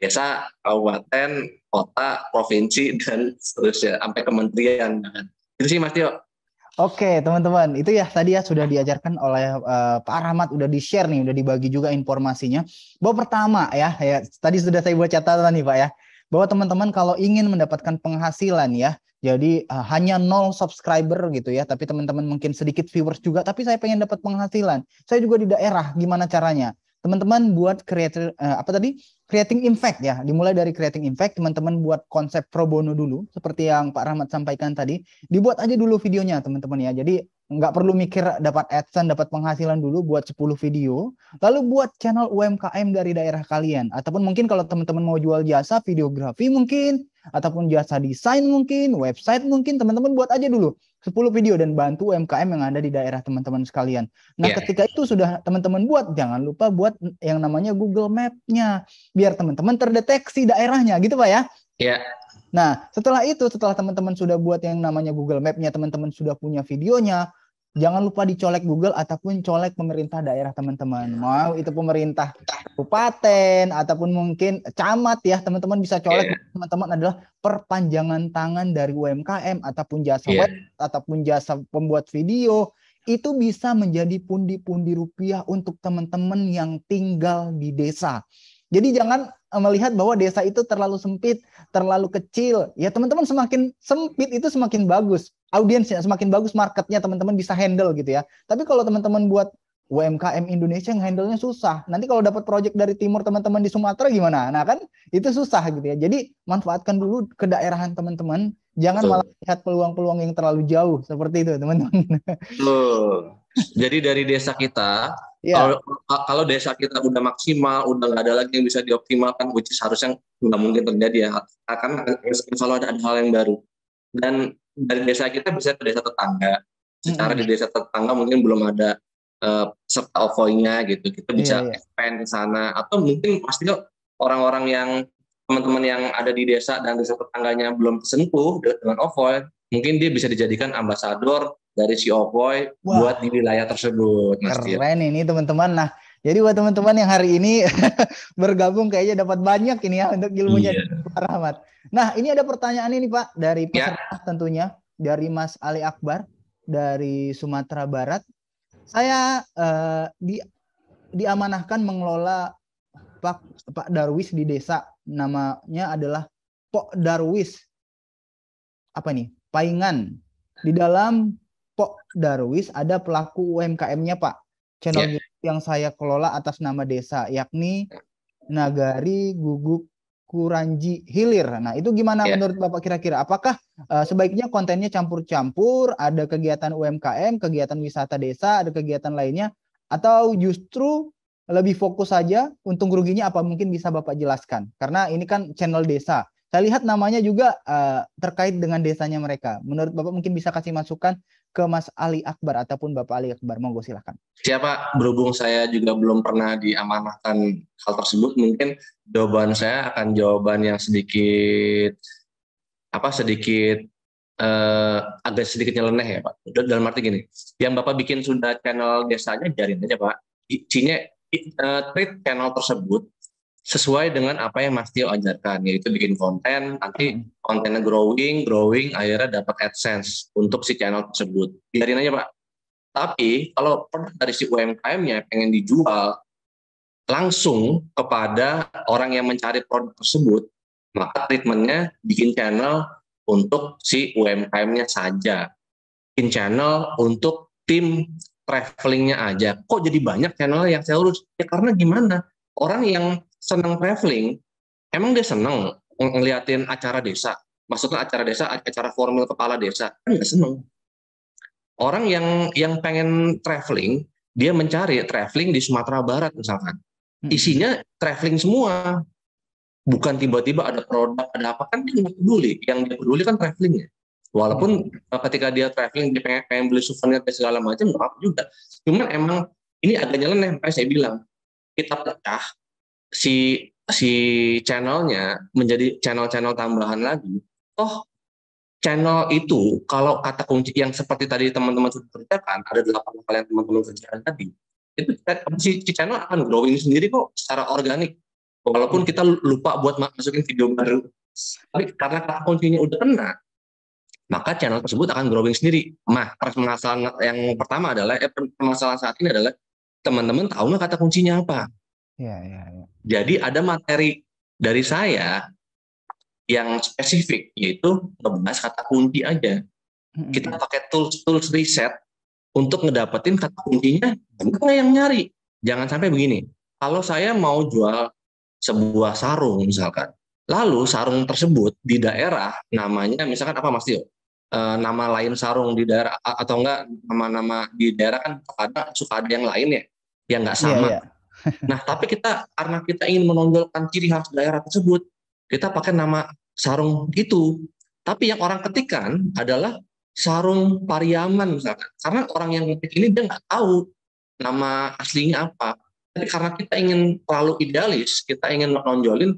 desa, kabupaten, kota, provinsi, dan seterusnya sampai kementerian. Itu sih Mas Tio. Oke, teman-teman, itu ya tadi ya sudah diajarkan oleh Pak Rahmat, udah di-share nih, udah dibagi juga informasinya. Bahwa pertama ya, tadi sudah saya buat catatan nih Pak ya, bahwa teman-teman kalau ingin mendapatkan penghasilan ya, jadi hanya 0 subscriber gitu ya, tapi teman-teman mungkin sedikit viewers juga, tapi saya pengen dapat penghasilan. Saya juga di daerah, gimana caranya? Teman-teman buat creating impact ya, dimulai dari creating impact, teman-teman buat konsep pro bono dulu, seperti yang Pak Rahmat sampaikan tadi. Dibuat aja dulu videonya teman-teman ya. Jadi nggak perlu mikir dapat AdSense, dapat penghasilan dulu, buat 10 video. Lalu buat channel UMKM dari daerah kalian. Ataupun mungkin kalau teman-teman mau jual jasa videografi mungkin, ataupun jasa desain mungkin, website mungkin, teman-teman buat aja dulu 10 video dan bantu UMKM yang ada di daerah teman-teman sekalian. Nah, ketika itu sudah teman-teman buat, jangan lupa buat yang namanya Google Map-nya. Biar teman-teman terdeteksi daerahnya gitu Pak ya. Iya. Nah, setelah teman-teman sudah buat yang namanya Google Map-nya, teman-teman sudah punya videonya, jangan lupa dicolek Google ataupun colek pemerintah daerah teman-teman. Mau itu pemerintah kabupaten ataupun mungkin camat ya, teman-teman bisa colek. Teman-teman adalah perpanjangan tangan dari UMKM ataupun jasa web ataupun jasa pembuat video. Itu bisa menjadi pundi-pundi rupiah untuk teman-teman yang tinggal di desa. Jadi jangan melihat bahwa desa itu terlalu sempit, terlalu kecil. Ya teman-teman, semakin sempit itu semakin bagus. Audiensnya semakin bagus, marketnya teman-teman bisa handle gitu ya. Tapi kalau teman-teman buat UMKM Indonesia yang handle-nya susah. Nanti kalau dapat proyek dari timur teman-teman di Sumatera gimana? Nah kan itu susah gitu ya. Jadi manfaatkan dulu kedaerahan teman-teman. Jangan malah lihat peluang-peluang yang terlalu jauh. Seperti itu teman-teman. Jadi dari desa kita, kalau desa kita udah maksimal, udah nggak ada lagi yang bisa dioptimalkan, which is harusnya nggak mungkin terjadi ya, akan selalu ada hal yang baru. Dan dari desa kita bisa ke desa tetangga. Secara di desa tetangga mungkin belum ada serta OVO-nya gitu, kita bisa expand ke sana. Atau mungkin pasti orang-orang yang teman-teman yang ada di desa dan desa tetangganya belum tersentuh dengan OVO, mungkin dia bisa dijadikan ambasador dari si Ovoy buat di wilayah tersebut. Mas Keren ini teman-teman. Nah, jadi buat teman-teman yang hari ini bergabung kayaknya dapat banyak ini ya untuk ilmunya Pak Rahmat. Nah, ini ada pertanyaan ini Pak dari peserta tentunya, dari Mas Ali Akbar dari Sumatera Barat. Saya diamanahkan mengelola Pak Darwis di desa, namanya adalah Pok Darwis. Apa nih? Paingan. Di dalam Pok Darwis ada pelaku UMKM-nya Pak. Channel yang saya kelola atas nama desa, yakni Nagari Guguk Kuranji Hilir. Nah, itu gimana menurut Bapak kira-kira? Apakah sebaiknya kontennya campur-campur, ada kegiatan UMKM, kegiatan wisata desa, ada kegiatan lainnya, atau justru lebih fokus saja, untung ruginya apa mungkin bisa Bapak jelaskan? Karena ini kan channel desa. Saya lihat namanya juga terkait dengan desanya mereka. Menurut Bapak mungkin bisa kasih masukan ke Mas Ali Akbar ataupun Bapak Ali Akbar. Monggo silakan. Siapa, berhubung saya juga belum pernah diamanahkan hal tersebut, mungkin jawaban saya akan jawaban yang sedikit agak sedikit nyeleneh ya Pak. Dalam arti gini, yang Bapak bikin sudah channel desanya, jarin aja Pak. Treat channel tersebut sesuai dengan apa yang Mas Tio ajarkan, yaitu bikin konten, nanti kontennya growing, akhirnya dapat AdSense untuk si channel tersebut. Biarin aja Pak. Tapi kalau produk dari si UMKM-nya pengen dijual langsung kepada orang yang mencari produk tersebut, maka treatmentnya bikin channel untuk si UMKM-nya saja. Bikin channel untuk tim travelingnya aja. Kok jadi banyak channel yang saya urus? Ya karena gimana? Orang yang senang traveling, emang dia senang ngeliatin acara desa. Maksudnya acara desa, acara formal kepala desa. Kan nggak senang. Orang yang pengen traveling, dia mencari traveling di Sumatera Barat misalkan. Isinya traveling semua. Bukan tiba-tiba ada produk, ada apa, kan dia nggak peduli. Yang dia peduli kan travelingnya. Walaupun ketika dia traveling, dia pengen beli souvenir dan segala macam, nggak apa juga. Cuman emang ini agak nyeleneh, kayak saya bilang. Kita pecah si channelnya menjadi channel-channel tambahan lagi. Oh, channel itu kalau kata kunci yang seperti tadi teman-teman sudah kerjakan, ada 8 hal yang teman-teman kerjakan tadi, itu si channel akan growing sendiri kok secara organik. Walaupun kita lupa buat masukin video baru. Tapi karena kata kuncinya udah kena, maka channel tersebut akan growing sendiri. Nah, permasalahan yang pertama adalah, permasalahan saat ini adalah, teman-teman tahu nggak kata kuncinya apa? Ya. Jadi ada materi dari saya yang spesifik, yaitu ngebahas kata kunci aja. Kita pakai tools riset untuk ngedapetin kata kuncinya, bukan yang nyari. Jangan sampai begini, kalau saya mau jual sebuah sarung misalkan, lalu sarung tersebut di daerah namanya misalkan apa Mas Tio? Nama lain sarung di daerah, atau enggak nama-nama di daerah kan suka ada yang lain ya, yang nggak sama. Yeah. Nah, tapi karena kita ingin menonjolkan ciri khas daerah tersebut, kita pakai nama sarung itu. Tapi yang orang ketikkan adalah sarung Pariaman misalkan. Karena orang yang ketik ini dia nggak tahu nama aslinya apa. Tapi karena kita ingin terlalu idealis, kita ingin menonjolin,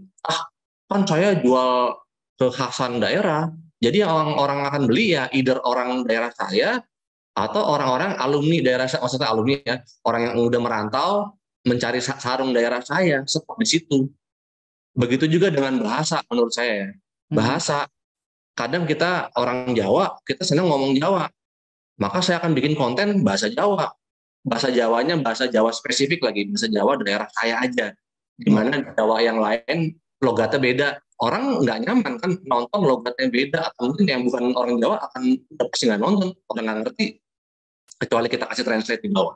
kan saya jual kekhasan daerah, jadi orang akan beli ya either orang daerah saya atau orang-orang alumni daerah saya, maksudnya alumni ya, orang yang udah merantau mencari sarung daerah saya, stop di situ. Begitu juga dengan bahasa menurut saya. Bahasa, kadang kita orang Jawa, kita senang ngomong Jawa, maka saya akan bikin konten bahasa Jawa. Bahasa Jawanya bahasa Jawa spesifik lagi, bahasa Jawa daerah saya aja. Dimana Jawa yang lain logatnya beda. Orang nggak nyaman kan nonton logatnya beda, atau mungkin yang bukan orang Jawa akan pasti nggak nonton, orang nggak ngerti, kecuali kita kasih translate di bawah.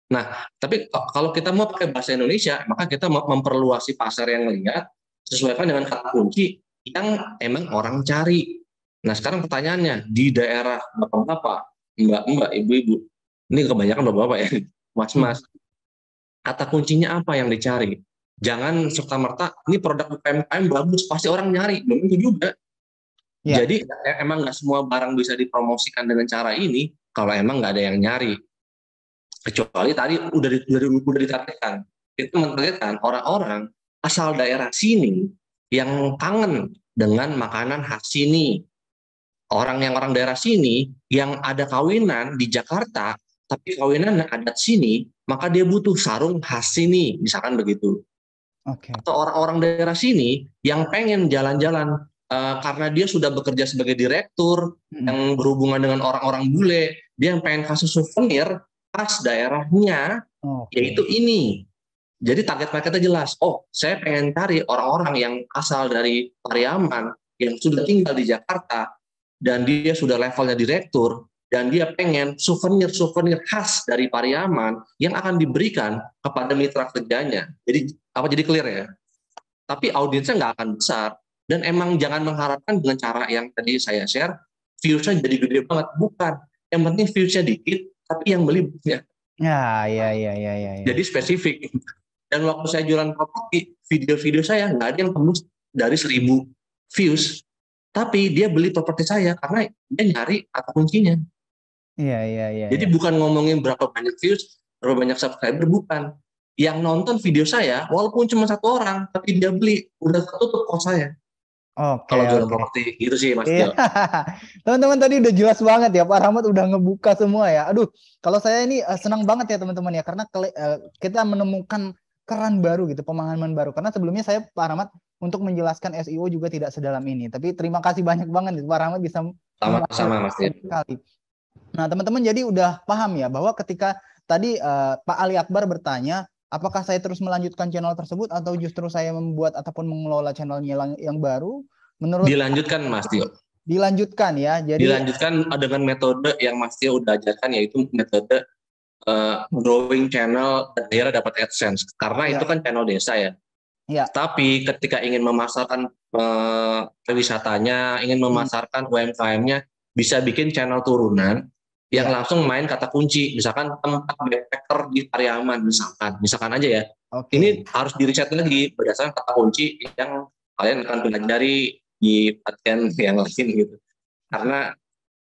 Nah, tapi kalau kita mau pakai bahasa Indonesia, maka kita memperluasi pasar yang lihat, sesuaikan dengan kata kunci yang emang orang cari. Nah, sekarang pertanyaannya, di daerah bapak-bapak, mbak-mbak, ibu-ibu, ini kebanyakan bapak-bapak ya, mas-mas, kata kuncinya apa yang dicari? Jangan serta-merta, ini produk UMKM bagus, pasti orang nyari, belum tentu juga. Yeah. Jadi emang nggak semua barang bisa dipromosikan dengan cara ini, kalau emang nggak ada yang nyari. Kecuali tadi udah ditargetkan, itu mentargetkan orang-orang asal daerah sini yang kangen dengan makanan khas sini. Orang daerah sini yang ada kawinan di Jakarta, tapi kawinan adat sini, maka dia butuh sarung khas sini, misalkan begitu. Atau orang-orang daerah sini yang pengen jalan-jalan karena dia sudah bekerja sebagai direktur yang berhubungan dengan orang-orang bule, dia yang pengen kasih souvenir khas daerahnya, yaitu ini. Jadi target marketnya jelas. Oh, saya pengen cari orang-orang yang asal dari Pariaman, yang sudah tinggal di Jakarta, dan dia sudah levelnya direktur, dan dia pengen souvenir khas dari Pariaman yang akan diberikan kepada mitra kerjanya. Jadi clear ya? Tapi audiensnya nggak akan besar. Dan emang jangan mengharapkan dengan cara yang tadi saya share, views-nya jadi gede banget. Bukan. Yang penting views-nya dikit, tapi yang beli banyak. Ya. Jadi spesifik. Dan waktu saya jualan properti, video-video saya nggak ada yang tembus dari 1.000 views. Tapi dia beli properti saya karena dia nyari kata kuncinya. Iya. Jadi bukan ngomongin berapa banyak views, berapa banyak subscriber, bukan. Yang nonton video saya, walaupun cuma 1 orang, tapi dia beli, udah tertutup kos saya. Kalau jualan properti, gitu sih Mas Tio. Teman-teman tadi udah jelas banget ya, Pak Rahmat udah ngebuka semua ya. Aduh, kalau saya ini senang banget ya teman-teman ya, karena kita menemukan keran baru gitu, pemahaman baru. Karena sebelumnya saya Pak Rahmat untuk menjelaskan SEO juga tidak sedalam ini. Tapi terima kasih banyak banget Pak Rahmat bisa Sama-sama Mas Tio. sekali. Nah, teman-teman jadi udah paham ya bahwa ketika tadi Pak Ali Akbar bertanya, apakah saya terus melanjutkan channel tersebut atau justru saya membuat ataupun mengelola channelnya yang baru? Menurut Dilanjutkan Mas Tio. dilanjutkan ya. Jadi dilanjutkan dengan metode yang Mas Tio udah ajarkan, yaitu metode growing channel dan akhirnya dapat AdSense. Karena itu kan channel desa ya. Tapi ketika ingin memasarkan wisatanya, ingin memasarkan UMKM-nya, bisa bikin channel turunan yang langsung main kata kunci. Misalkan tempat backpacker di Pariaman, misalkan aja ya. Ini harus di-riset lagi berdasarkan kata kunci yang kalian akan pelajari di pelatihan yang lain gitu. Karena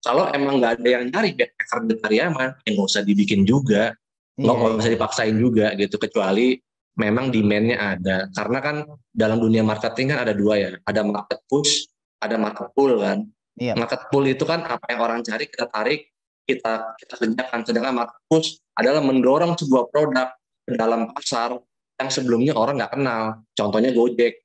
kalau emang nggak ada yang nyari backpacker di Pariaman, nggak usah dibikin juga, nggak usah dipaksain juga gitu, kecuali memang demand-nya ada. Karena kan dalam dunia marketing kan ada dua ya, ada market push, ada market pull kan. Market pull itu kan apa yang orang cari kita tarik, kita kerjakan. Sedangkan market push adalah mendorong sebuah produk ke dalam pasar yang sebelumnya orang nggak kenal. Contohnya Gojek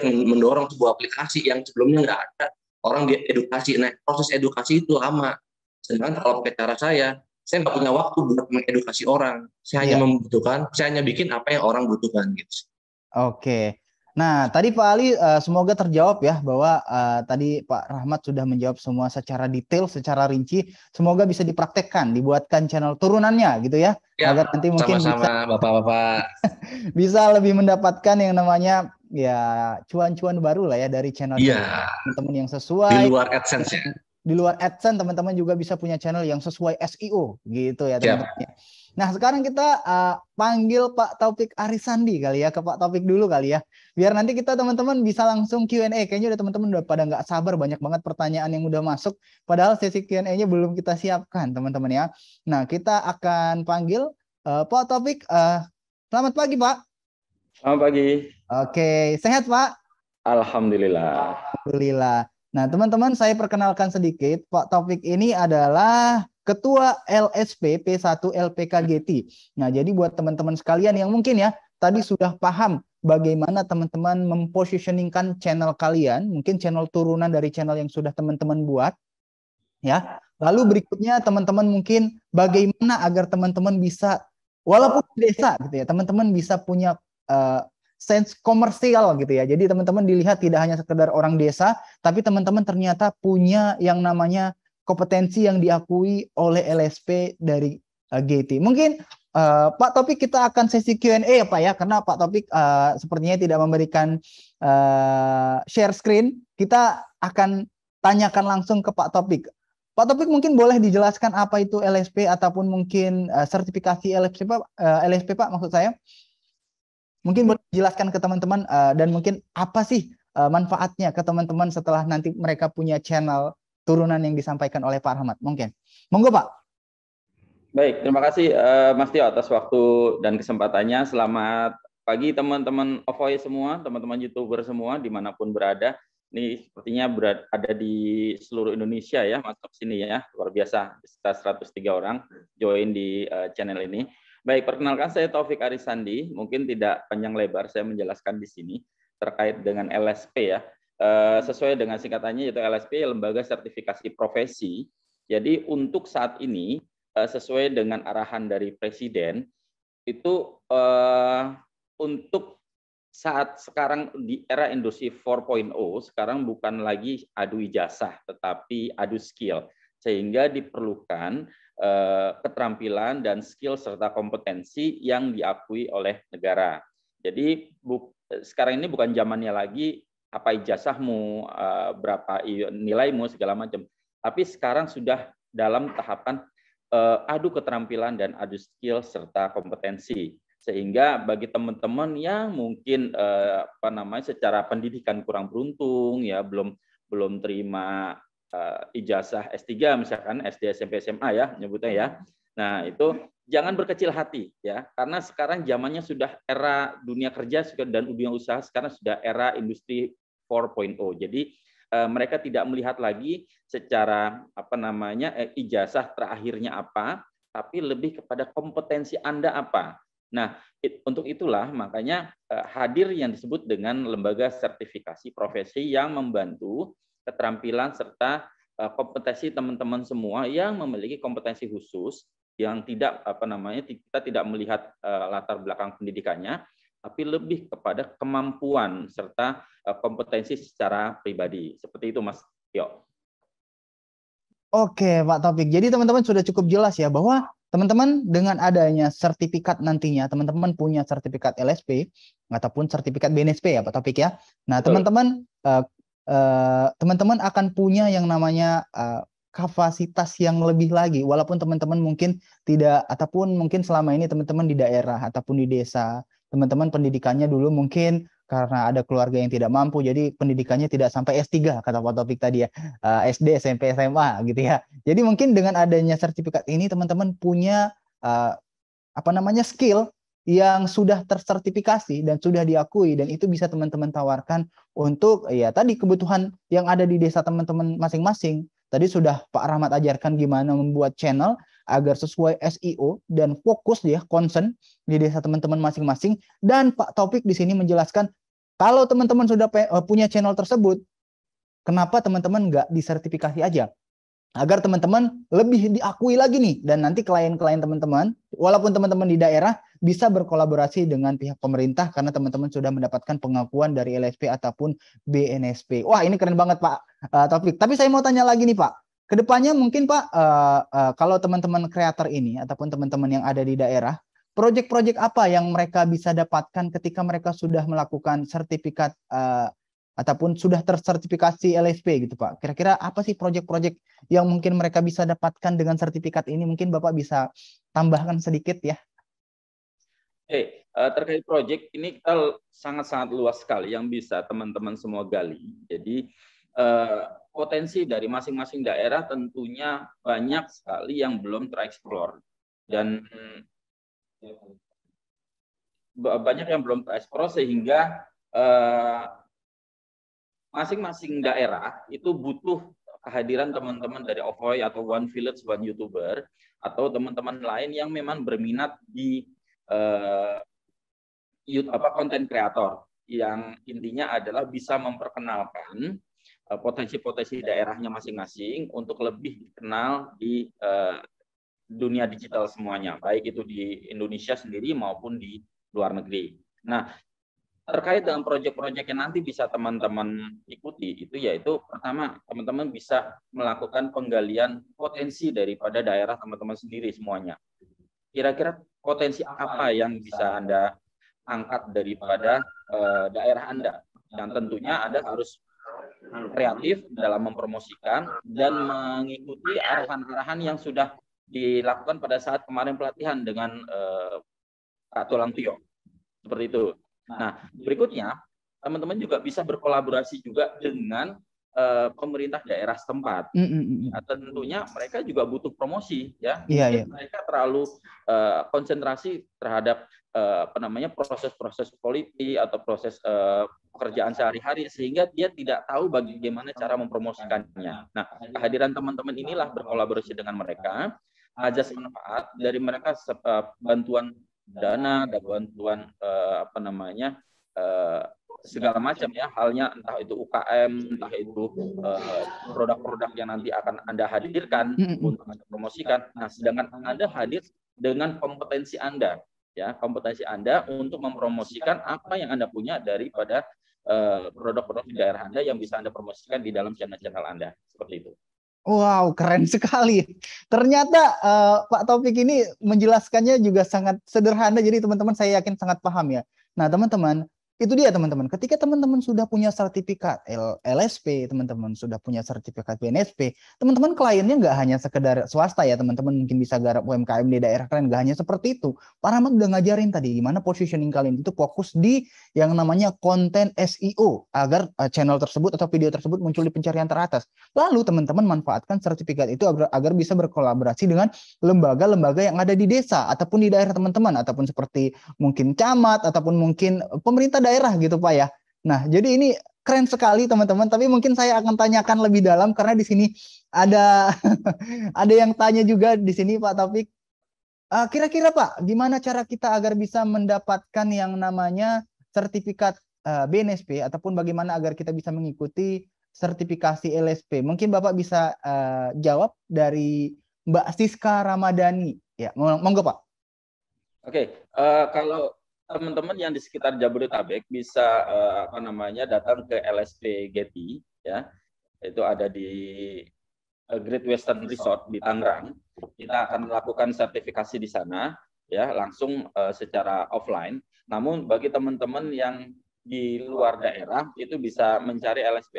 mendorong sebuah aplikasi yang sebelumnya nggak ada, orang diedukasi. Nah, proses edukasi itu lama. Sedangkan kalau pakai cara saya nggak punya waktu buat mengedukasi orang. Saya hanya membutuhkan, saya hanya bikin apa yang orang butuhkan gitu. Oke. Nah, tadi Pak Ali semoga terjawab ya bahwa tadi Pak Rahmat sudah menjawab semua secara detail, secara rinci. Semoga bisa dipraktekkan, dibuatkan channel turunannya gitu ya. Agar nanti mungkin sama-sama Bapak-bapak bisa lebih mendapatkan yang namanya ya cuan-cuan baru lah ya dari channel teman-teman yang sesuai. Di luar AdSense ya. Di luar AdSense teman-teman juga bisa punya channel yang sesuai SEO gitu ya teman-teman. Nah sekarang kita panggil Pak Taufik Arisandi kali ya, ke Pak Taufik dulu kali ya. Biar nanti kita teman-teman bisa langsung Q&A. Kayaknya udah teman-teman udah pada nggak sabar, banyak banget pertanyaan yang udah masuk. Padahal sesi Q&A-nya belum kita siapkan teman-teman ya. Nah kita akan panggil Pak Taufik. Selamat pagi Pak. Selamat pagi. Oke, sehat Pak? Alhamdulillah. Alhamdulillah. Nah, teman-teman saya perkenalkan sedikit. Pak Taufik ini adalah Ketua LSP P1 LPKGT. Nah, jadi buat teman-teman sekalian yang mungkin ya tadi sudah paham bagaimana teman-teman mempositioningkan channel kalian, mungkin channel turunan dari channel yang sudah teman-teman buat. Ya. Lalu berikutnya teman-teman mungkin bagaimana agar teman-teman bisa walaupun desa gitu ya, teman-teman bisa punya sense komersial gitu ya. Jadi teman-teman dilihat tidak hanya sekedar orang desa, tapi teman-teman ternyata punya yang namanya kompetensi yang diakui oleh LSP dari GT. Mungkin Pak Taufik kita akan sesi Q&A ya Pak ya, karena Pak Taufik sepertinya tidak memberikan share screen. Kita akan tanyakan langsung ke Pak Taufik. Pak Taufik mungkin boleh dijelaskan apa itu LSP ataupun mungkin sertifikasi LSP Pak, LSP Pak maksud saya. Mungkin boleh dijelaskan ke teman-teman dan mungkin apa sih manfaatnya ke teman-teman setelah nanti mereka punya channel turunan yang disampaikan oleh Pak Rahmat. Mungkin. Monggo Pak. Baik, terima kasih Mas Tio atas waktu dan kesempatannya. Selamat pagi teman-teman Ovoy semua, teman-teman YouTuber semua dimanapun berada. Ini sepertinya ada di seluruh Indonesia ya, masuk sini ya. Luar biasa, sekitar 103 orang join di channel ini. Baik, perkenalkan saya Taufik Arisandi. Mungkin tidak panjang lebar saya menjelaskan di sini terkait dengan LSP ya. Sesuai dengan singkatannya yaitu LSP, Lembaga Sertifikasi Profesi. Jadi untuk saat ini sesuai dengan arahan dari Presiden itu untuk saat sekarang di era industri 4.0 sekarang bukan lagi adu ijazah tetapi adu skill, sehingga diperlukan keterampilan dan skill serta kompetensi yang diakui oleh negara. Jadi sekarang ini bukan zamannya lagi apa ijazahmu, berapa nilaimu segala macam, tapi sekarang sudah dalam tahapan adu keterampilan dan adu skill serta kompetensi. Sehingga bagi teman-teman yang mungkin secara pendidikan kurang beruntung ya, belum terima ijazah S3 misalkan SD SMP SMA ya nyebutnya ya. Nah, itu jangan berkecil hati ya, karena sekarang zamannya sudah era dunia kerja dan dunia usaha, sekarang sudah era industri 4.0. Jadi mereka tidak melihat lagi secara ijazah terakhirnya apa, tapi lebih kepada kompetensi Anda apa. Nah, untuk itulah makanya hadir yang disebut dengan lembaga sertifikasi profesi yang membantu keterampilan serta kompetensi teman-teman semua yang memiliki kompetensi khusus yang tidak kita tidak melihat latar belakang pendidikannya, tapi lebih kepada kemampuan serta kompetensi secara pribadi. Seperti itu, Mas Tio. Oke, Pak Taufik. Jadi teman-teman sudah cukup jelas ya bahwa teman-teman dengan adanya sertifikat nantinya, teman-teman punya sertifikat LSP ataupun sertifikat BNSP ya Pak Taufik ya. Nah, teman-teman teman-teman akan punya yang namanya kapasitas yang lebih lagi, walaupun teman-teman mungkin tidak, ataupun mungkin selama ini teman-teman di daerah ataupun di desa, teman-teman pendidikannya dulu mungkin karena ada keluarga yang tidak mampu, jadi pendidikannya tidak sampai S3 kata Pak Taufik tadi ya, SD, SMP, SMA gitu ya. Jadi mungkin dengan adanya sertifikat ini teman-teman punya skill yang sudah tersertifikasi dan sudah diakui, dan itu bisa teman-teman tawarkan untuk ya tadi kebutuhan yang ada di desa teman-teman masing-masing. Tadi sudah Pak Rahmat ajarkan gimana membuat channel agar sesuai SEO dan fokus ya concern di desa teman-teman masing-masing. Dan Pak Taufik di sini menjelaskan kalau teman-teman sudah punya channel tersebut, kenapa teman-teman nggak disertifikasi aja? Agar teman-teman lebih diakui lagi nih, dan nanti klien-klien teman-teman, walaupun teman-teman di daerah, bisa berkolaborasi dengan pihak pemerintah karena teman-teman sudah mendapatkan pengakuan dari LSP ataupun BNSP. Wah, ini keren banget Pak Taufik. Tapi saya mau tanya lagi nih Pak, kedepannya mungkin Pak, kalau teman-teman kreator ini ataupun teman-teman yang ada di daerah, proyek-proyek apa yang mereka bisa dapatkan ketika mereka sudah melakukan sertifikat ataupun sudah tersertifikasi LSP gitu Pak. Kira-kira apa sih proyek-proyek yang mungkin mereka bisa dapatkan dengan sertifikat ini? Mungkin Bapak bisa tambahkan sedikit ya. Oke, terkait proyek ini kita sangat-sangat luas sekali yang bisa teman-teman semua gali. Jadi potensi dari masing-masing daerah tentunya banyak sekali yang belum tereksplor, dan banyak yang belum tereksplor sehingga masing-masing daerah itu butuh kehadiran teman-teman dari OVOY atau One Village One YouTuber atau teman-teman lain yang memang berminat di konten kreator, yang intinya adalah bisa memperkenalkan potensi-potensi daerahnya masing-masing untuk lebih dikenal di dunia digital semuanya, baik itu di Indonesia sendiri maupun di luar negeri. Nah, terkait dengan proyek-proyek yang nanti bisa teman-teman ikuti, itu yaitu pertama, teman-teman bisa melakukan penggalian potensi daripada daerah teman-teman sendiri semuanya. Kira-kira potensi apa yang bisa Anda angkat daripada daerah Anda? Yang tentunya Anda harus kreatif dalam mempromosikan dan mengikuti arahan-arahan yang sudah dilakukan pada saat kemarin pelatihan dengan Kak Tulang Tio. Seperti itu. Nah, berikutnya teman-teman juga bisa berkolaborasi juga dengan pemerintah daerah setempat. Nah, tentunya mereka juga butuh promosi ya. Mereka terlalu konsentrasi terhadap proses-proses politik atau proses pekerjaan sehari-hari sehingga dia tidak tahu bagaimana cara mempromosikannya. Nah, kehadiran teman-teman inilah berkolaborasi dengan mereka, ajas manfaat dari mereka, bantuan dana dan bantuan segala macam ya, halnya entah itu UKM, entah itu produk-produk yang nanti akan Anda hadirkan untuk Anda promosikan. Nah, sedangkan Anda hadir dengan kompetensi Anda ya, kompetensi Anda untuk mempromosikan apa yang Anda punya daripada produk-produk di daerah Anda yang bisa Anda promosikan di dalam channel-channel Anda. Seperti itu. Wow, keren sekali. Ternyata Pak Taufik ini menjelaskannya juga sangat sederhana, jadi teman-teman saya yakin sangat paham ya. Nah, teman-teman, itu dia teman-teman. Ketika teman-teman sudah punya sertifikat LSP, teman-teman sudah punya sertifikat BNSP, teman-teman kliennya nggak hanya sekedar swasta ya, teman-teman mungkin bisa garap UMKM di daerah kalian, nggak hanya seperti itu. Pak Rahmat udah ngajarin tadi gimana positioning kalian itu fokus di yang namanya konten SEO agar channel tersebut atau video tersebut muncul di pencarian teratas. Lalu teman-teman manfaatkan sertifikat itu agar bisa berkolaborasi dengan lembaga-lembaga yang ada di desa ataupun di daerah teman-teman, ataupun seperti mungkin camat ataupun mungkin pemerintah daerah gitu Pak ya. Nah, jadi ini keren sekali teman-teman, tapi mungkin saya akan tanyakan lebih dalam karena di sini ada ada yang tanya juga di sini Pak Taufik. Kira-kira Pak, gimana cara kita agar bisa mendapatkan yang namanya sertifikat BNSP ataupun bagaimana agar kita bisa mengikuti sertifikasi LSP? Mungkin Bapak bisa jawab dari Mbak Siska Ramadhani. Ya, monggo Pak. Oke, kalau teman-teman yang di sekitar Jabodetabek bisa datang ke LSP Getty, ya, itu ada di Great Western Resort di Tangerang. Kita akan melakukan sertifikasi di sana, ya, langsung secara offline. Namun bagi teman-teman yang di luar daerah itu bisa mencari LSP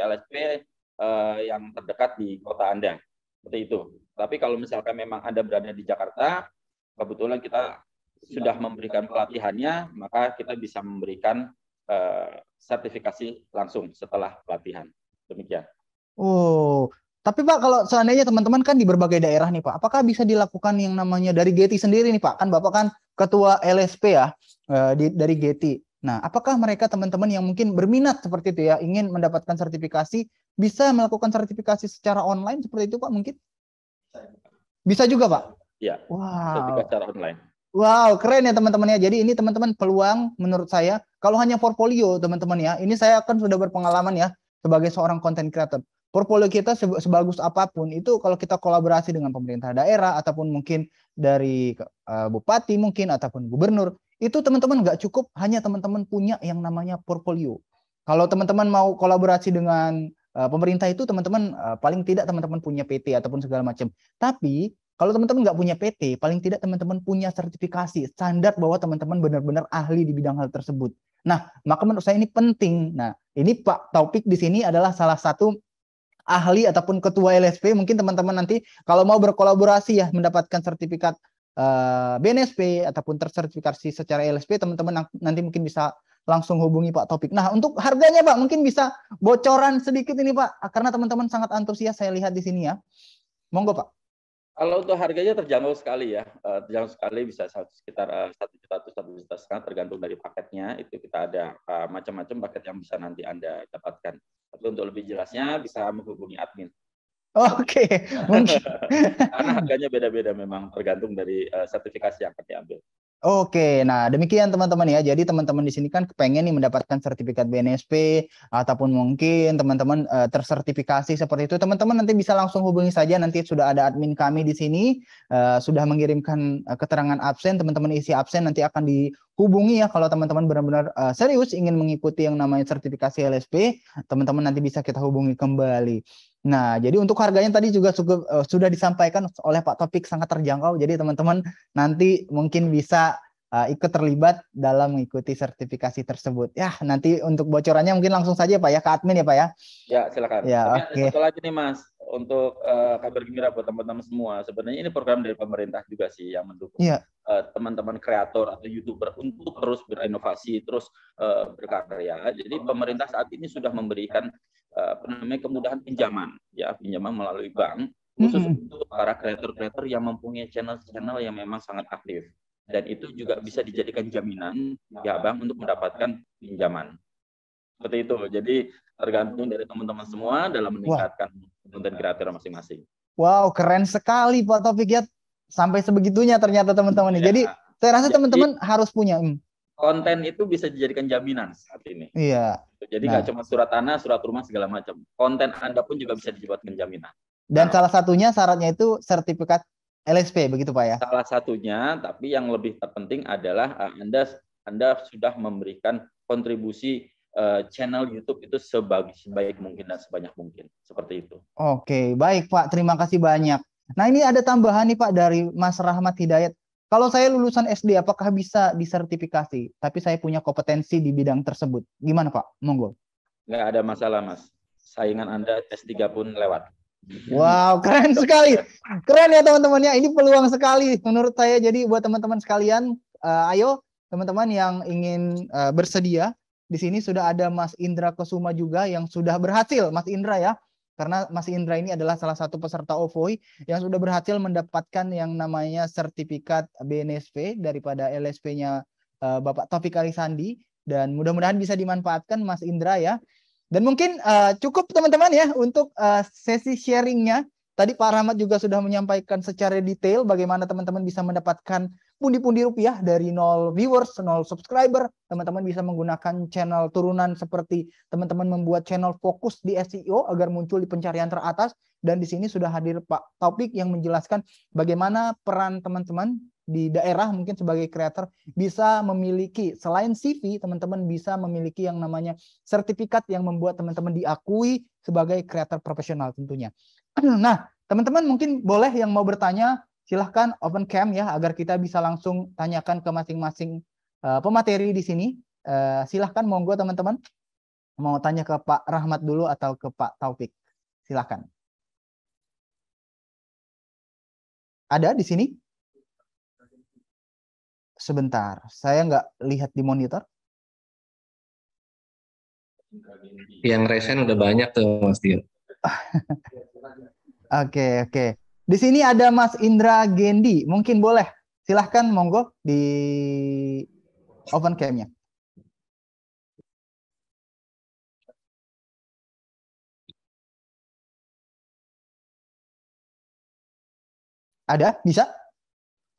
yang terdekat di kota Anda, seperti itu. Tapi kalau misalkan memang Anda berada di Jakarta, kebetulan kita sudah memberikan pelatihannya, maka kita bisa memberikan sertifikasi langsung setelah pelatihan. Demikian. Oh, tapi Pak, kalau seandainya teman-teman kan di berbagai daerah nih Pak, apakah bisa dilakukan yang namanya dari Getty sendiri nih Pak? Kan Bapak kan ketua LSP ya dari Getty. Nah, apakah mereka teman-teman yang mungkin berminat seperti itu ya, ingin mendapatkan sertifikasi, bisa melakukan sertifikasi secara online seperti itu Pak mungkin? Bisa juga Pak? Ya, wow. sertifikasi secara online. Wow, keren ya teman-teman ya. Jadi ini teman-teman peluang menurut saya, kalau hanya portfolio teman-teman ya, ini saya kan sudah berpengalaman ya sebagai seorang content creator. Portfolio kita sebagus apapun itu kalau kita kolaborasi dengan pemerintah daerah ataupun mungkin dari bupati mungkin ataupun gubernur, itu teman-teman nggak cukup hanya teman-teman punya yang namanya portfolio. Kalau teman-teman mau kolaborasi dengan pemerintah itu teman-teman paling tidak teman-teman punya PT ataupun segala macam. Tapi kalau teman-teman nggak punya PT, paling tidak teman-teman punya sertifikasi standar bahwa teman-teman benar-benar ahli di bidang hal tersebut. Nah, maka menurut saya ini penting. Nah, ini Pak Taufik di sini adalah salah satu ahli ataupun ketua LSP. Mungkin teman-teman nanti kalau mau berkolaborasi ya mendapatkan sertifikat BNSP ataupun tersertifikasi secara LSP, teman-teman nanti mungkin bisa langsung hubungi Pak Taufik. Nah, untuk harganya Pak, mungkin bisa bocoran sedikit ini Pak, karena teman-teman sangat antusias saya lihat di sini ya. Monggo Pak. Kalau untuk harganya terjangkau sekali ya, terjangkau sekali, bisa sekitar 1 juta atau 1,5 juta tergantung dari paketnya. Itu kita ada macam-macam paket yang bisa nanti Anda dapatkan. Tapi untuk lebih jelasnya bisa menghubungi admin. Oke, mungkin. Karena harganya beda-beda memang tergantung dari sertifikasi yang akan diambil. Oke, nah demikian teman-teman ya. Jadi teman-teman di sini kan kepengen nih mendapatkan sertifikat BNSP ataupun mungkin teman-teman tersertifikasi seperti itu. Teman-teman nanti bisa langsung hubungi saja. Nanti sudah ada admin kami di sini sudah mengirimkan keterangan absen. Teman-teman isi absen nanti akan dihubungi ya kalau teman-teman benar-benar serius ingin mengikuti yang namanya sertifikasi LSP. Teman-teman nanti bisa kita hubungi kembali. Nah, jadi untuk harganya tadi juga sudah disampaikan oleh Pak Taufik sangat terjangkau. Jadi teman-teman nanti mungkin bisa ikut terlibat dalam mengikuti sertifikasi tersebut. Ya, nanti untuk bocorannya mungkin langsung saja Pak ya ke admin ya Pak ya. Ya, silakan. Ya, tapi oke. ada satu lagi nih Mas, untuk kabar gembira buat teman-teman semua. Sebenarnya ini program dari pemerintah juga sih yang mendukung teman-teman kreator atau YouTuber untuk terus berinovasi, terus berkarya. Jadi pemerintah saat ini sudah memberikan kemudahan pinjaman, ya, pinjaman melalui bank khusus untuk para kreator-kreator yang mempunyai channel-channel yang memang sangat aktif. Dan itu juga bisa dijadikan jaminan ya Bang untuk mendapatkan pinjaman. Seperti itu. Jadi tergantung dari teman-teman semua dalam meningkatkan konten kreator masing-masing. Wow, keren sekali Pak Taufik ya. Sampai sebegitunya ternyata teman-teman. Ya. Jadi saya rasa teman-teman harus punya. Konten itu bisa dijadikan jaminan saat ini. Iya. Jadi nggak cuma surat tanah, surat rumah segala macam. Konten Anda pun juga bisa dibuatkan jaminan. Dan salah satunya syaratnya itu sertifikat LSP, begitu Pak ya? Salah satunya, tapi yang lebih terpenting adalah Anda sudah memberikan kontribusi channel YouTube itu sebaik mungkin dan sebanyak mungkin. Seperti itu. Oke, baik Pak. Terima kasih banyak. Nah, ini ada tambahan nih Pak dari Mas Rahmat Hidayat. Kalau saya lulusan SD, apakah bisa disertifikasi? Tapi saya punya kompetensi di bidang tersebut. Gimana Pak? Monggo. Nggak ada masalah, Mas. Saingan Anda S3 pun lewat. Wow, keren sekali. Keren ya teman-teman ya. Ini peluang sekali menurut saya. Jadi buat teman-teman sekalian, ayo teman-teman yang ingin bersedia. Di sini sudah ada Mas Indra Kesuma juga yang sudah berhasil, Mas Indra ya. Karena Mas Indra ini adalah salah satu peserta OVOI yang sudah berhasil mendapatkan yang namanya sertifikat BNSP daripada LSP-nya Bapak Taufik Arisandi. Dan mudah-mudahan bisa dimanfaatkan Mas Indra ya. Dan mungkin cukup teman-teman ya untuk sesi sharingnya. Tadi Pak Rahmat juga sudah menyampaikan secara detail bagaimana teman-teman bisa mendapatkan pundi-pundi rupiah dari 0 viewers, 0 subscriber. Teman-teman bisa menggunakan channel turunan seperti teman-teman membuat channel fokus di SEO agar muncul di pencarian teratas. Dan di sini sudah hadir Pak Taufik yang menjelaskan bagaimana peran teman-teman di daerah mungkin sebagai kreator bisa memiliki, selain CV, teman-teman bisa memiliki yang namanya sertifikat yang membuat teman-teman diakui sebagai kreator profesional tentunya. Nah, teman-teman mungkin boleh yang mau bertanya, silahkan open cam ya, agar kita bisa langsung tanyakan ke masing-masing pemateri di sini. Silahkan, monggo teman-teman. Mau tanya ke Pak Rahmat dulu atau ke Pak Taufik? Silahkan. Ada di sini? Sebentar, saya nggak lihat di monitor. Yang resen udah banyak tuh Mas Tio. Oke. Di sini ada Mas Indra Gendi. Mungkin boleh. Silahkan, monggo di open cam-nya. Ada? Bisa?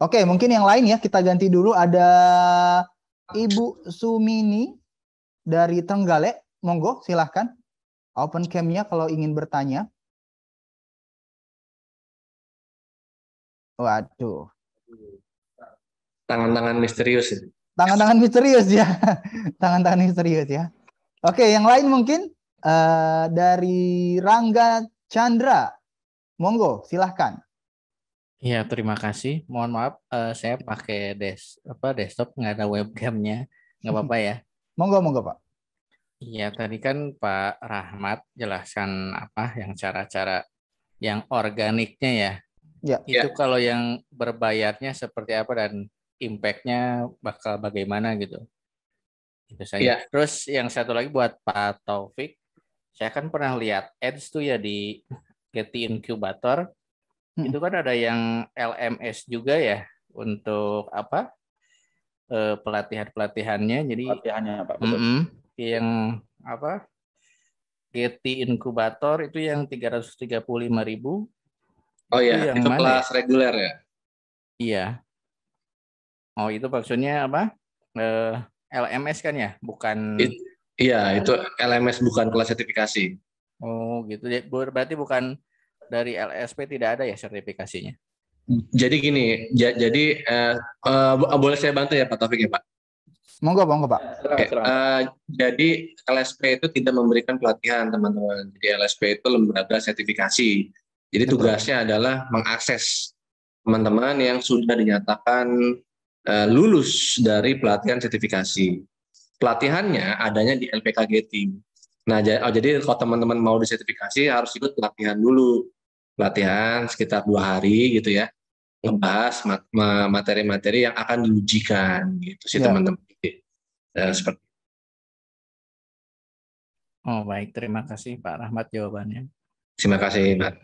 Oke, mungkin yang lain ya. Kita ganti dulu. Ada Ibu Sumini dari Trenggalek. Monggo, silahkan. Open cam-nya kalau ingin bertanya. Waduh. Tangan-tangan misterius. Tangan-tangan misterius ya. Tangan-tangan misterius ya. Oke, yang lain mungkin dari Rangga Chandra. Monggo, silahkan. Ya, terima kasih. Mohon maaf, saya pakai desktop, nggak ada webcamnya. Nggak apa-apa ya. Monggo, Pak. Iya, tadi kan Pak Rahmat jelaskan apa yang cara-cara yang organiknya ya. Ya. Itu kalau yang berbayarnya seperti apa dan impact-nya bakal bagaimana gitu. Itu saja. Terus yang satu lagi buat Pak Taufik, saya kan pernah lihat ads tuh ya di Getty Incubator. Itu kan ada yang LMS juga ya untuk apa pelatihannya. Jadi pelatihannya Pak, betul. Yang apa Getty Incubator itu yang 335.000. Oh iya, itu kelas reguler ya? Iya. Oh, itu maksudnya apa? LMS kan ya, bukan? Iya, itu LMS bukan kelas sertifikasi. Oh gitu, berarti bukan dari LSP, tidak ada ya sertifikasinya? Jadi gini, boleh saya bantu ya Pak Taufik ya Pak? Monggo Pak. Jadi LSP itu tidak memberikan pelatihan teman-teman. Jadi LSP itu lembaga sertifikasi. Jadi tugasnya adalah mengakses teman-teman yang sudah dinyatakan lulus dari pelatihan sertifikasi. Pelatihannya adanya di LPK Getty. Nah, jadi kalau teman-teman mau disertifikasi harus ikut pelatihan dulu. Pelatihan sekitar 2 hari gitu ya. Ngebahas materi-materi yang akan diujikan gitu sih teman-teman. Seperti. Oh baik, terima kasih Pak Rahmat jawabannya. Terima kasih Pak.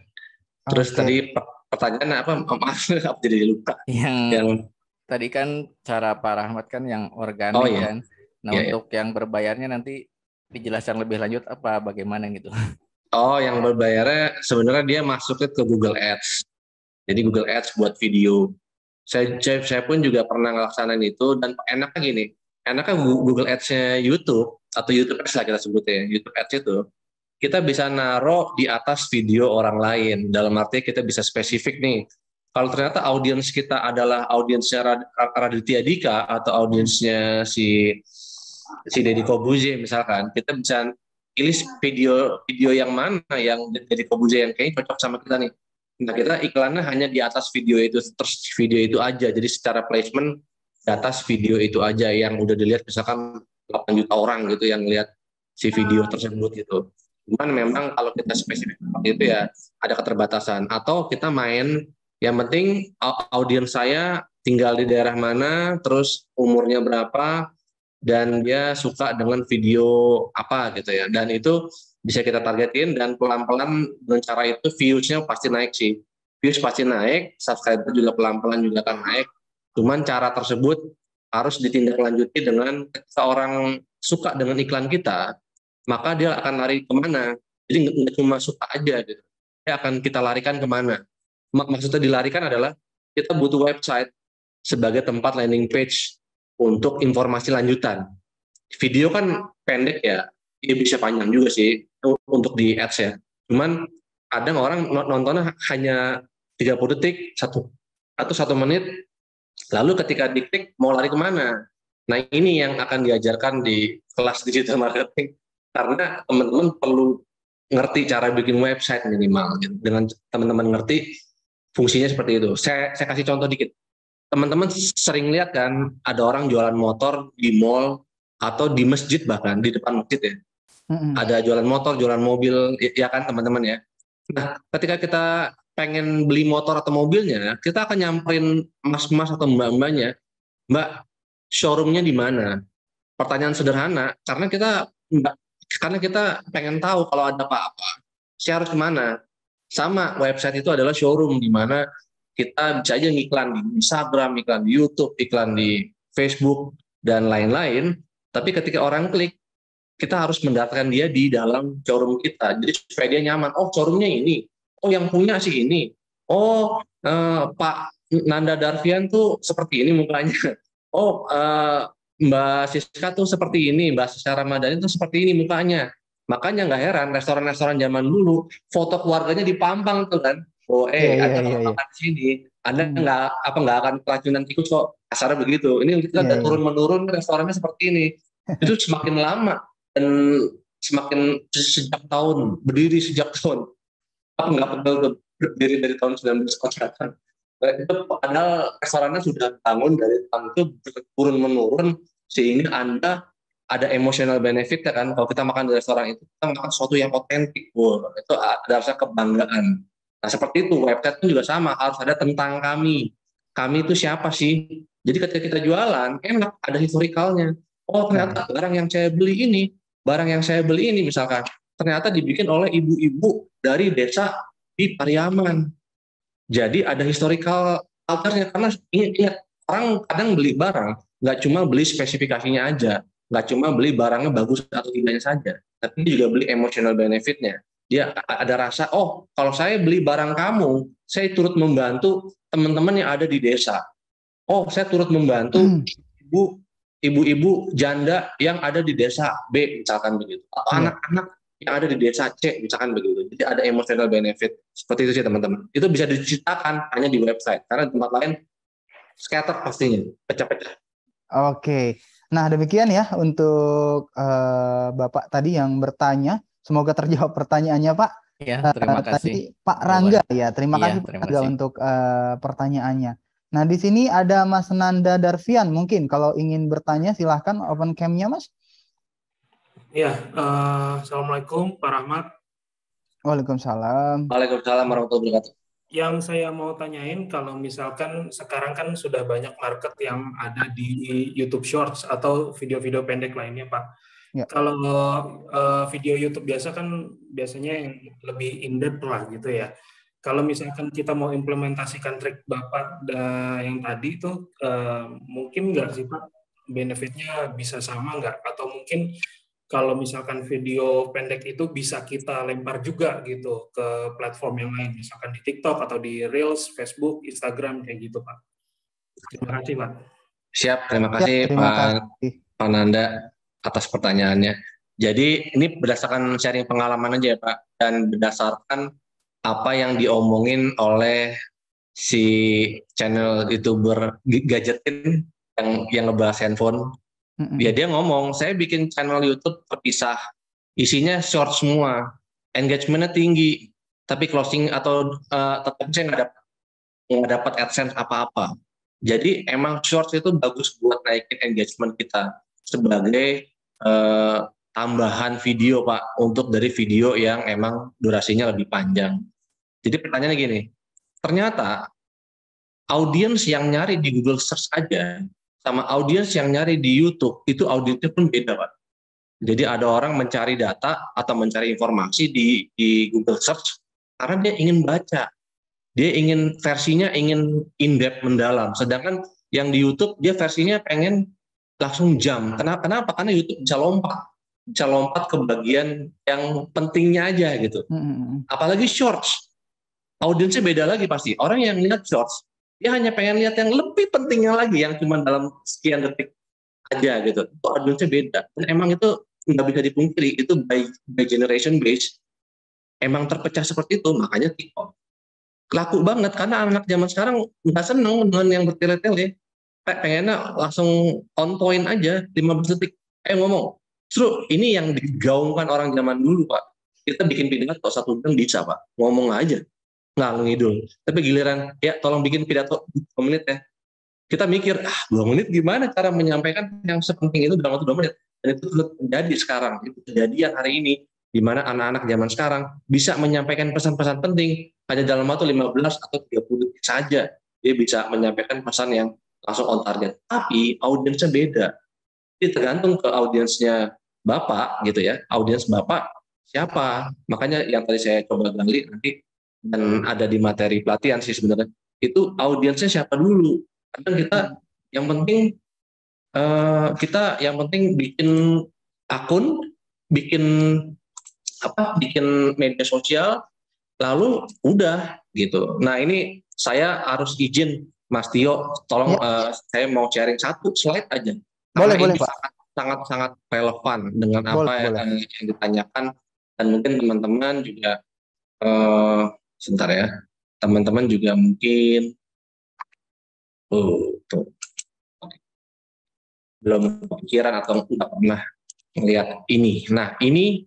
Terus tadi pertanyaan apa? Maaf, jadi lupa. Yang tadi kan cara Pak Rahmat kan yang organik kan. Nah untuk yang berbayarnya nanti dijelaskan lebih lanjut apa bagaimana gitu. Oh, yang berbayarnya sebenarnya dia masuknya ke Google Ads. Jadi Google Ads buat video. Saya pun juga pernah ngelaksanain itu dan enaknya gini. Enaknya Google Ads-nya YouTube atau YouTube Ads lah kita sebutnya. YouTube Ads itu kita bisa naruh di atas video orang lain. Dalam arti kita bisa spesifik nih. Kalau ternyata audiens kita adalah audiensnya Raditya Dika atau audiensnya si Deddy Corbuzier misalkan, kita bisa pilih video yang mana yang Deddy Corbuzier yang kayaknya cocok sama kita nih. Nah kita iklannya hanya di atas video itu, terus video itu aja. Jadi secara placement di atas video itu aja yang udah dilihat misalkan 8 juta orang gitu yang lihat si video tersebut gitu. Cuman memang kalau kita spesifik seperti itu ya ada keterbatasan. Atau kita main, yang penting audiens saya tinggal di daerah mana, terus umurnya berapa, dan dia suka dengan video apa gitu ya. Dan itu bisa kita targetin dan pelan-pelan dengan cara itu views-nya pasti naik sih. Views pasti naik, subscriber juga pelan-pelan juga akan naik. Cuman cara tersebut harus ditindaklanjuti dengan ketika orang suka dengan iklan kita, maka dia akan lari kemana. Jadi nggak cuma suka aja gitu. akan kita larikan kemana. Maksudnya dilarikan adalah kita butuh website sebagai tempat landing page untuk informasi lanjutan. Video kan pendek ya, dia bisa panjang juga sih untuk di ads ya. Cuman kadang orang nontonnya hanya 30 detik, atau 1 menit, lalu ketika diklik mau lari kemana. Nah ini yang akan diajarkan di kelas digital marketing, karena teman-teman perlu ngerti cara bikin website minimal. Gitu. Dengan teman-teman ngerti fungsinya seperti itu. Saya kasih contoh dikit. Teman-teman sering lihat kan ada orang jualan motor di mall atau di masjid, bahkan di depan masjid ya. Ada jualan motor, jualan mobil, ya kan teman-teman ya. Nah, ketika kita pengen beli motor atau mobilnya, kita akan nyamperin mas-mas atau mbak-mbaknya, Mbak, showroomnya di mana? Pertanyaan sederhana, karena kita pengen tahu kalau ada apa-apa, saya harus kemana? Sama, website itu adalah showroom di mana kita bisa aja ngiklan di Instagram, iklan di YouTube, iklan di Facebook, dan lain-lain. Tapi ketika orang klik, kita harus mendaftarkan dia di dalam showroom kita. Jadi supaya dia nyaman. Oh, showroomnya ini. Oh, yang punya sih ini. Oh, Pak Nanda Darvian tuh seperti ini mukanya. Oh, Mbak Siska tuh seperti ini. Mbak Siska Ramadhani tuh seperti ini mukanya. Makanya nggak heran restoran-restoran zaman dulu foto keluarganya dipampang tuh kan. Oh, Anda kalau makan di sini, Anda nggak akan keracunan tikus kok. Kasarnya begitu. Ini kita udah turun-menurun restorannya seperti ini. Itu semakin lama dan semakin berdiri sejak tahun. Apa nggak betul berdiri dari tahun 1900. Itu padahal restorannya sudah bangun dari tahun itu turun-menurun sehingga Anda ada emotional benefit kan. Kalau kita makan di restoran itu, kita makan sesuatu yang otentik. Wow, itu ada rasa kebanggaan. Nah seperti itu, website pun juga sama, harus ada tentang kami. Kami itu siapa sih? Jadi ketika kita jualan, enak, ada historikalnya. Oh ternyata barang yang saya beli ini misalkan, ternyata dibikin oleh ibu-ibu dari desa di Pariaman. Jadi ada historical altarnya, karena ingat, orang kadang beli barang, nggak cuma beli spesifikasinya aja, nggak cuma beli barangnya bagus atau tidaknya saja, tapi juga beli emotional benefitnya. Dia ada rasa, oh kalau saya beli barang kamu, saya turut membantu teman-teman yang ada di desa. Oh saya turut membantu ibu-ibu janda yang ada di desa B misalkan begitu. Atau anak-anak yang ada di desa C misalkan begitu. Jadi ada emotional benefit. Seperti itu sih teman-teman. Itu bisa diceritakan hanya di website. Karena di tempat lain scatter pastinya, pecah-pecah. Oke. Nah demikian ya untuk Bapak tadi yang bertanya. Semoga terjawab pertanyaannya, Pak. Ya, terima kasih. Tadi Pak Rangga ya, terima kasih Pak Rangga untuk pertanyaannya. Nah di sini ada Mas Nanda Darvian, mungkin kalau ingin bertanya silahkan open cam-nya Mas. Ya, Assalamualaikum Pak Rahmat. Waalaikumsalam. Waalaikumsalam warahmatullahi wabarakatuh. Yang saya mau tanyain, kalau misalkan sekarang kan sudah banyak market yang ada di YouTube Shorts atau video-video pendek lainnya, Pak. Ya. Kalau video YouTube biasa kan biasanya yang lebih in-depth lah gitu ya. Kalau misalkan kita mau implementasikan trik Bapak yang tadi itu, mungkin nggak sih Pak, benefitnya bisa sama nggak? Atau mungkin kalau misalkan video pendek itu bisa kita lempar juga gitu ke platform yang lain, misalkan di TikTok atau di Reels, Facebook, Instagram, kayak gitu Pak. Terima kasih Pak. Siap, terima kasih Pak Nanda atas pertanyaannya. Jadi ini berdasarkan sharing pengalaman aja ya Pak, dan berdasarkan apa yang diomongin oleh si channel YouTuber Gadgetin yang ngebahas handphone. Ya dia ngomong, saya bikin channel YouTube terpisah, isinya short semua, engagementnya tinggi, tapi closing atau tetap saya nggak dapat AdSense apa-apa. Jadi emang short itu bagus buat naikin engagement kita sebagai tambahan video Pak, untuk dari video yang emang durasinya lebih panjang. Jadi pertanyaannya gini, ternyata audiens yang nyari di Google Search aja sama audiens yang nyari di YouTube itu audiensnya pun beda Pak. Jadi ada orang mencari data atau mencari informasi di Google Search karena dia ingin baca, dia ingin versinya in-depth, mendalam. Sedangkan yang di YouTube dia versinya pengen langsung jam. Kenapa? Karena YouTube bisa lompat ke bagian yang pentingnya aja gitu. Apalagi shorts. audiensnya beda lagi pasti. Orang yang lihat shorts, dia hanya pengen lihat yang lebih pentingnya lagi, yang cuma dalam sekian detik aja gitu. Itu audiensnya beda. Dan emang itu nggak bisa dipungkiri, itu by generation base emang terpecah seperti itu. Makanya TikTok laku banget karena anak zaman sekarang nggak seneng dengan yang bertele-tele. Pengennya langsung on point aja, 15 detik. Ngomong. Justru ini yang digaungkan orang zaman dulu, Pak. Kita bikin pidato 1 jam bisa, Pak. Ngomong aja. Ngalung ngidul. Tapi giliran, ya tolong bikin pidato 2 menit ya. Kita mikir, 2 menit gimana cara menyampaikan yang sepenting itu dalam waktu 2 menit. Dan itu terjadi sekarang. Itu kejadian hari ini. Di mana anak-anak zaman sekarang bisa menyampaikan pesan-pesan penting hanya dalam waktu 15 atau 30 detik saja. Dia bisa menyampaikan pesan yang langsung on target. Tapi audiensnya beda. Jadi tergantung ke audiensnya Bapak gitu ya. Audiens Bapak siapa? Makanya yang tadi saya coba gali nanti dan ada di materi pelatihan sih sebenarnya. Itu audiensnya siapa dulu. Kadang kita yang penting bikin akun, bikin media sosial, lalu udah gitu. Nah ini saya harus izin Mas Tio, tolong saya mau sharing 1 slide aja. Boleh ini Pak. Sangat relevan dengan apa yang ditanyakan, dan mungkin teman-teman juga sebentar ya. Teman-teman juga mungkin belum kepikiran atau nggak pernah melihat ini. Nah ini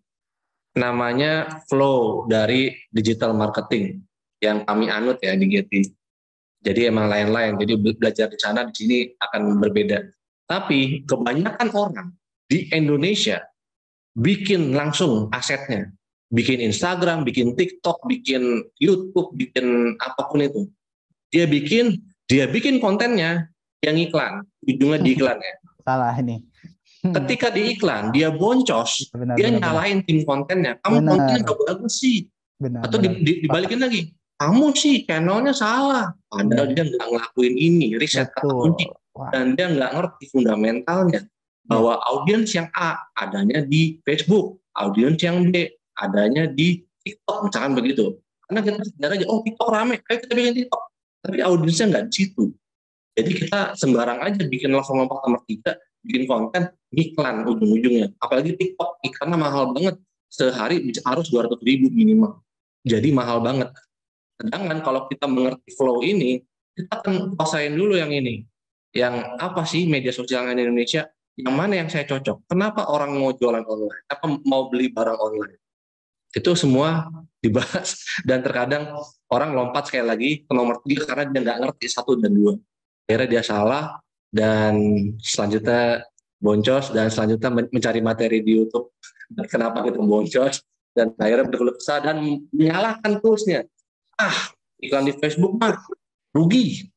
namanya flow dari digital marketing yang kami anut ya di Getty. Jadi emang lain-lain. Jadi belajar di sana di sini akan berbeda. Tapi kebanyakan orang di Indonesia bikin langsung asetnya, bikin Instagram, bikin TikTok, bikin YouTube, bikin apapun itu. Dia bikin kontennya yang iklan, ujungnya di iklan ya. Salah ini. Ketika di iklan dia boncos, dia nyalain tim kontennya. Kamu kontennya nggak bagus sih. Atau dibalikin lagi, kamu sih channelnya salah. Padahal dia nggak ngelakuin ini, riset kata kunci. Dan dia nggak ngerti fundamentalnya bahwa audiens yang A adanya di Facebook, audiens yang B adanya di TikTok, misalkan begitu. Karena kita sadar aja, TikTok rame, ayo kita bikin TikTok. Tapi audiensnya nggak di situ. Jadi kita sembarang aja bikin langsung lompat nomor 3, bikin konten iklan ujung-ujungnya. Apalagi TikTok, iklannya mahal banget. Sehari harus 200.000 minimal. Jadi mahal banget. Sedangkan kalau kita mengerti flow ini, kita akan kuasain dulu yang ini. Yang apa sih media sosial di Indonesia? Yang mana yang saya cocok? Kenapa orang mau jualan online? Apa mau beli barang online? Itu semua dibahas. Dan terkadang orang lompat sekali lagi ke nomor 3 karena dia nggak ngerti 1 dan 2. Akhirnya dia salah, dan selanjutnya boncos, dan selanjutnya mencari materi di YouTube kenapa kita boncos, dan akhirnya berkeluh kesah dan menyalahkan toolsnya. Iklan di Facebook mah rugi,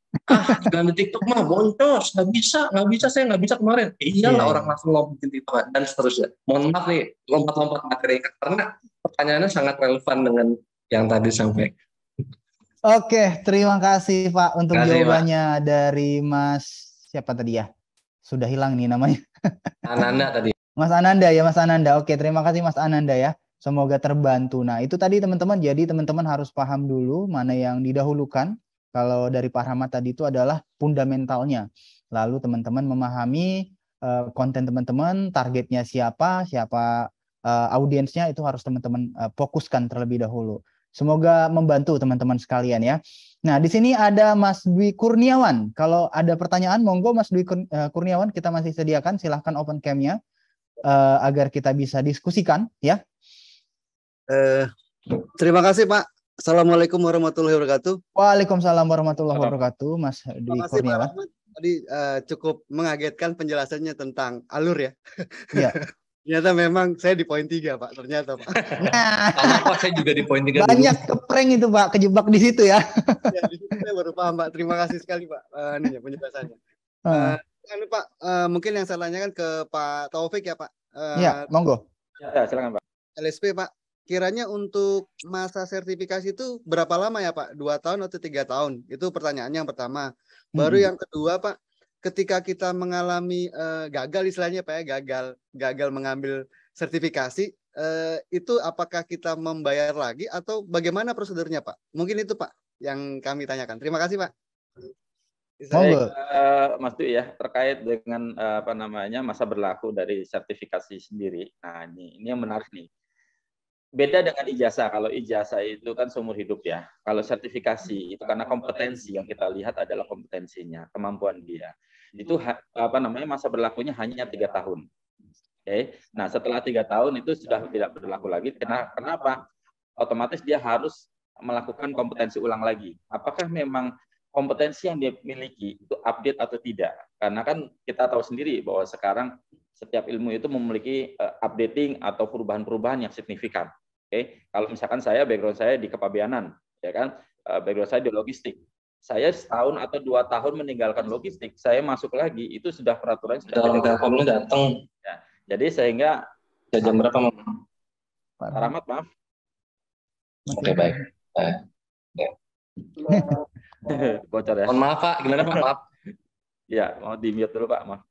iklan di TikTok mah boncos, nggak bisa, saya nggak bisa kemarin. Iyalah, orang langsung lompatin TikTok dan seterusnya. Mohon maaf nih, lompat-lompat materi karena pertanyaannya sangat relevan dengan yang tadi sampai. Oke, terima kasih Pak untuk jawabannya, Pak. Dari Mas siapa tadi ya? Sudah hilang nih namanya. Ananda tadi. Mas Ananda ya, Mas Ananda. Oke, terima kasih Mas Ananda ya. Semoga terbantu. Nah, itu tadi teman-teman. Jadi teman-teman harus paham dulu mana yang didahulukan. Kalau dari Pak Rahmat tadi itu adalah fundamentalnya. Lalu teman-teman memahami konten teman-teman, targetnya siapa audiensnya, itu harus teman-teman fokuskan terlebih dahulu. Semoga membantu teman-teman sekalian ya. Nah, di sini ada Mas Dwi Kurniawan. Kalau ada pertanyaan, monggo Mas Dwi Kurniawan, kita masih sediakan. Silahkan open cam-nya agar kita bisa diskusikan ya. Terima kasih Pak. Assalamualaikum warahmatullahi wabarakatuh. Waalaikumsalam warahmatullahi wabarakatuh, Mas Dwi Kurniawan. Tadi cukup mengagetkan penjelasannya tentang alur ya. Iya. Ternyata memang saya di poin 3 Pak, ternyata Pak. Sama Pak, saya juga di poin 3 Banyak keprank itu Pak, kejebak di situ ya. Ya, di situ saya baru paham Pak. Terima kasih sekali Pak penjelasannya. Pak, mungkin yang saya tanyakan ke Pak Taufik ya Pak. Ya, monggo. Ya, silakan Pak. LSP Pak, kiranya untuk masa sertifikasi itu berapa lama ya Pak? 2 tahun atau 3 tahun? Itu pertanyaannya yang pertama. Baru yang kedua Pak, ketika kita mengalami gagal istilahnya Pak ya, gagal mengambil sertifikasi, itu apakah kita membayar lagi atau bagaimana prosedurnya Pak? Mungkin itu Pak yang kami tanyakan. Terima kasih Pak. Baik, Mas Dwi ya, terkait dengan masa berlaku dari sertifikasi sendiri. Nah, ini yang menarik nih. Beda dengan ijazah. Kalau ijazah itu kan seumur hidup ya. Kalau sertifikasi itu karena kompetensi yang kita lihat adalah kompetensinya, kemampuan dia. Itu masa berlakunya hanya 3 tahun. Oke. Nah, setelah 3 tahun itu sudah tidak berlaku lagi. Kenapa? Otomatis dia harus melakukan kompetensi ulang lagi. Apakah memang kompetensi yang dia miliki itu update atau tidak? Karena kan kita tahu sendiri bahwa sekarang setiap ilmu itu memiliki updating atau perubahan-perubahan yang signifikan. Oke, kalau misalkan background saya di kepabeanan, ya kan, background saya di logistik. Saya setahun atau 2 tahun meninggalkan logistik, saya masuk lagi itu sudah peraturan sudah Telkomnya datang. Ya, jadi sehingga jam berapa, Pak Rahmat, maaf. Oke, baik. Ya. Bocor ya. Mohon maaf Pak, gimana Pak? Maaf. Ya, mau di-mute dulu Pak, maaf.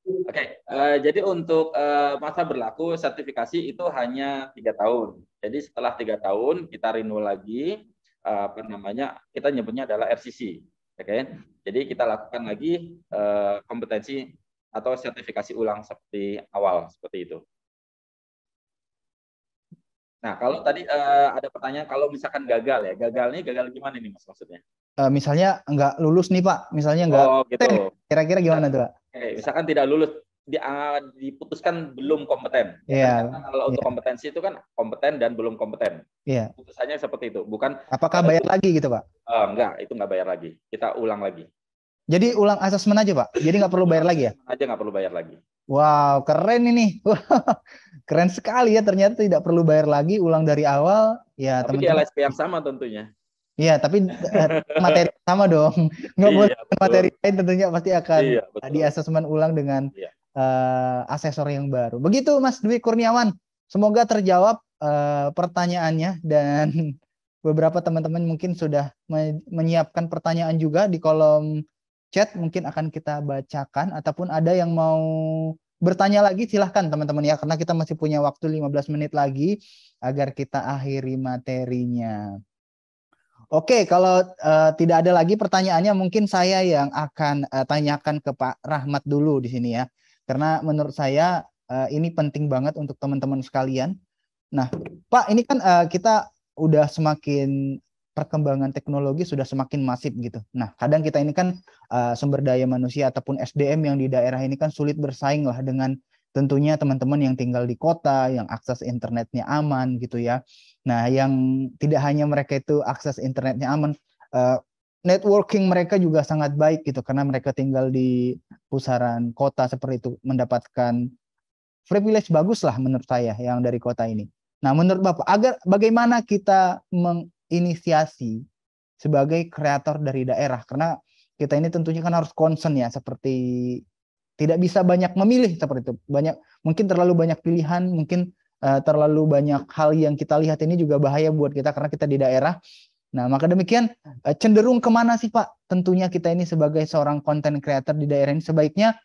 Oke, jadi untuk masa berlaku sertifikasi itu hanya 3 tahun. Jadi setelah 3 tahun kita renew lagi, kita nyebutnya adalah RCC. Oke, jadi kita lakukan lagi kompetensi atau sertifikasi ulang seperti awal, seperti itu. Nah, kalau tadi ada pertanyaan, kalau misalkan gagal ya, gagal gimana nih Mas maksudnya? Misalnya nggak lulus nih Pak, misalnya nggak, gitu. Kira-kira gimana tuh Pak? Misalkan tidak lulus, diputuskan belum kompeten. Iya. Kalau untuk kompetensi itu kan kompeten dan belum kompeten. Iya. Putusannya seperti itu, bukan. Apakah bayar lagi gitu Pak? Enggak, itu nggak bayar lagi. Kita ulang lagi. Jadi ulang asesmen aja Pak? Jadi nggak perlu bayar lagi ya? Aja nggak perlu bayar lagi. Wow, keren ini. Keren sekali ya, ternyata tidak perlu bayar lagi, ulang dari awal. Ya, tapi di LSP yang sama tentunya. Iya, tapi materi sama dong. Nggak boleh materi lain, tentunya pasti akan di asesmen ulang dengan asesor yang baru. Begitu Mas Dwi Kurniawan. Semoga terjawab pertanyaannya, dan beberapa teman-teman mungkin sudah menyiapkan pertanyaan juga di kolom chat, mungkin akan kita bacakan, ataupun ada yang mau bertanya lagi silahkan teman-teman ya, karena kita masih punya waktu 15 menit lagi agar kita akhiri materinya. Oke, kalau tidak ada lagi pertanyaannya, mungkin saya yang akan tanyakan ke Pak Rahmat dulu di sini ya, karena menurut saya ini penting banget untuk teman-teman sekalian. Nah Pak, ini kan kita udah semakin, perkembangan teknologi sudah semakin masif gitu. Nah, kadang kita ini kan sumber daya manusia ataupun SDM yang di daerah ini kan sulit bersaing lah dengan tentunya teman-teman yang tinggal di kota, yang akses internetnya aman gitu ya. Nah, yang tidak hanya mereka itu akses internetnya aman, networking mereka juga sangat baik gitu, karena mereka tinggal di pusaran kota seperti itu, mendapatkan privilege bagus lah menurut saya yang dari kota ini. Nah, menurut Bapak, bagaimana kita menginisiasi sebagai kreator dari daerah, karena kita ini tentunya kan harus concern ya, seperti tidak bisa banyak memilih seperti itu, mungkin terlalu banyak pilihan, mungkin terlalu banyak hal yang kita lihat ini juga bahaya buat kita karena kita di daerah. Nah, maka demikian cenderung kemana sih Pak? Tentunya kita ini sebagai seorang content creator di daerah ini sebaiknya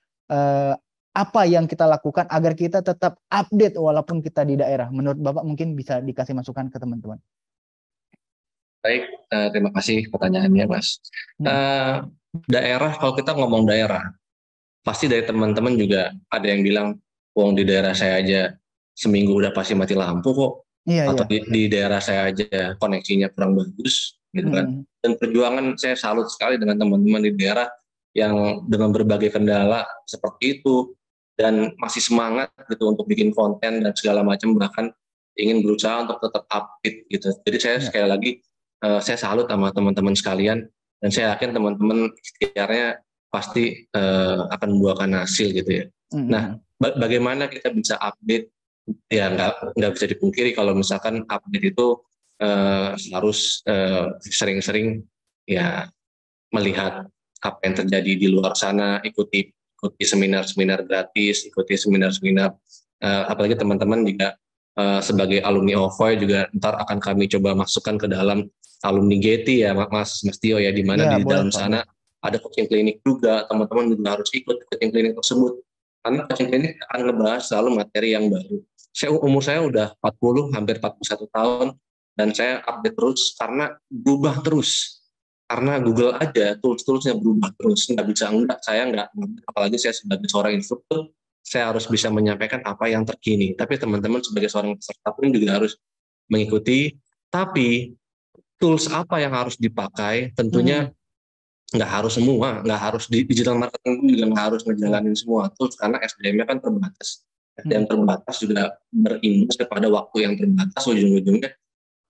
apa yang kita lakukan agar kita tetap update walaupun kita di daerah? Menurut Bapak mungkin bisa dikasih masukan ke teman-teman. Baik, terima kasih pertanyaannya Mas. Daerah, kalau kita ngomong daerah, pasti dari teman-teman juga ada yang bilang, wong di daerah saya aja seminggu udah pasti mati lampu kok. Iya, atau di daerah saya aja koneksinya kurang bagus gitu kan. Dan perjuangan, saya salut sekali dengan teman-teman di daerah yang dengan berbagai kendala seperti itu dan masih semangat gitu untuk bikin konten dan segala macam, bahkan ingin berusaha untuk tetap update gitu. Jadi saya sekali lagi saya salut sama teman-teman sekalian, dan saya yakin teman-teman sekitarnya pasti akan membuahkan hasil gitu ya. Nah, bagaimana kita bisa update? Ya nggak bisa dipungkiri kalau misalkan update itu harus sering-sering ya melihat apa yang terjadi di luar sana, ikuti seminar-seminar gratis, ikuti seminar-seminar, apalagi teman-teman juga sebagai alumni OVOY juga ntar akan kami coba masukkan ke dalam alumni Getty ya Mas Tio ya, di mana di dalam sana ada coaching klinik juga, teman-teman juga harus ikut coaching klinik tersebut, karena coaching klinik akan ngebahas selalu materi yang baru. umur saya udah 40, hampir 41 tahun, dan saya update terus karena berubah terus. Karena Google aja tools-toolsnya berubah terus, nggak bisa enggak, saya nggak, apalagi saya sebagai seorang instruktur, saya harus bisa menyampaikan apa yang terkini. Tapi teman-teman sebagai seorang peserta pun juga harus mengikuti. Tapi tools apa yang harus dipakai, tentunya nggak harus semua, nggak harus di digital marketing juga nggak harus ngejalanin semua tools karena SDM-nya kan terbatas. SDM terbatas juga berimbas kepada waktu yang terbatas, ujung-ujungnya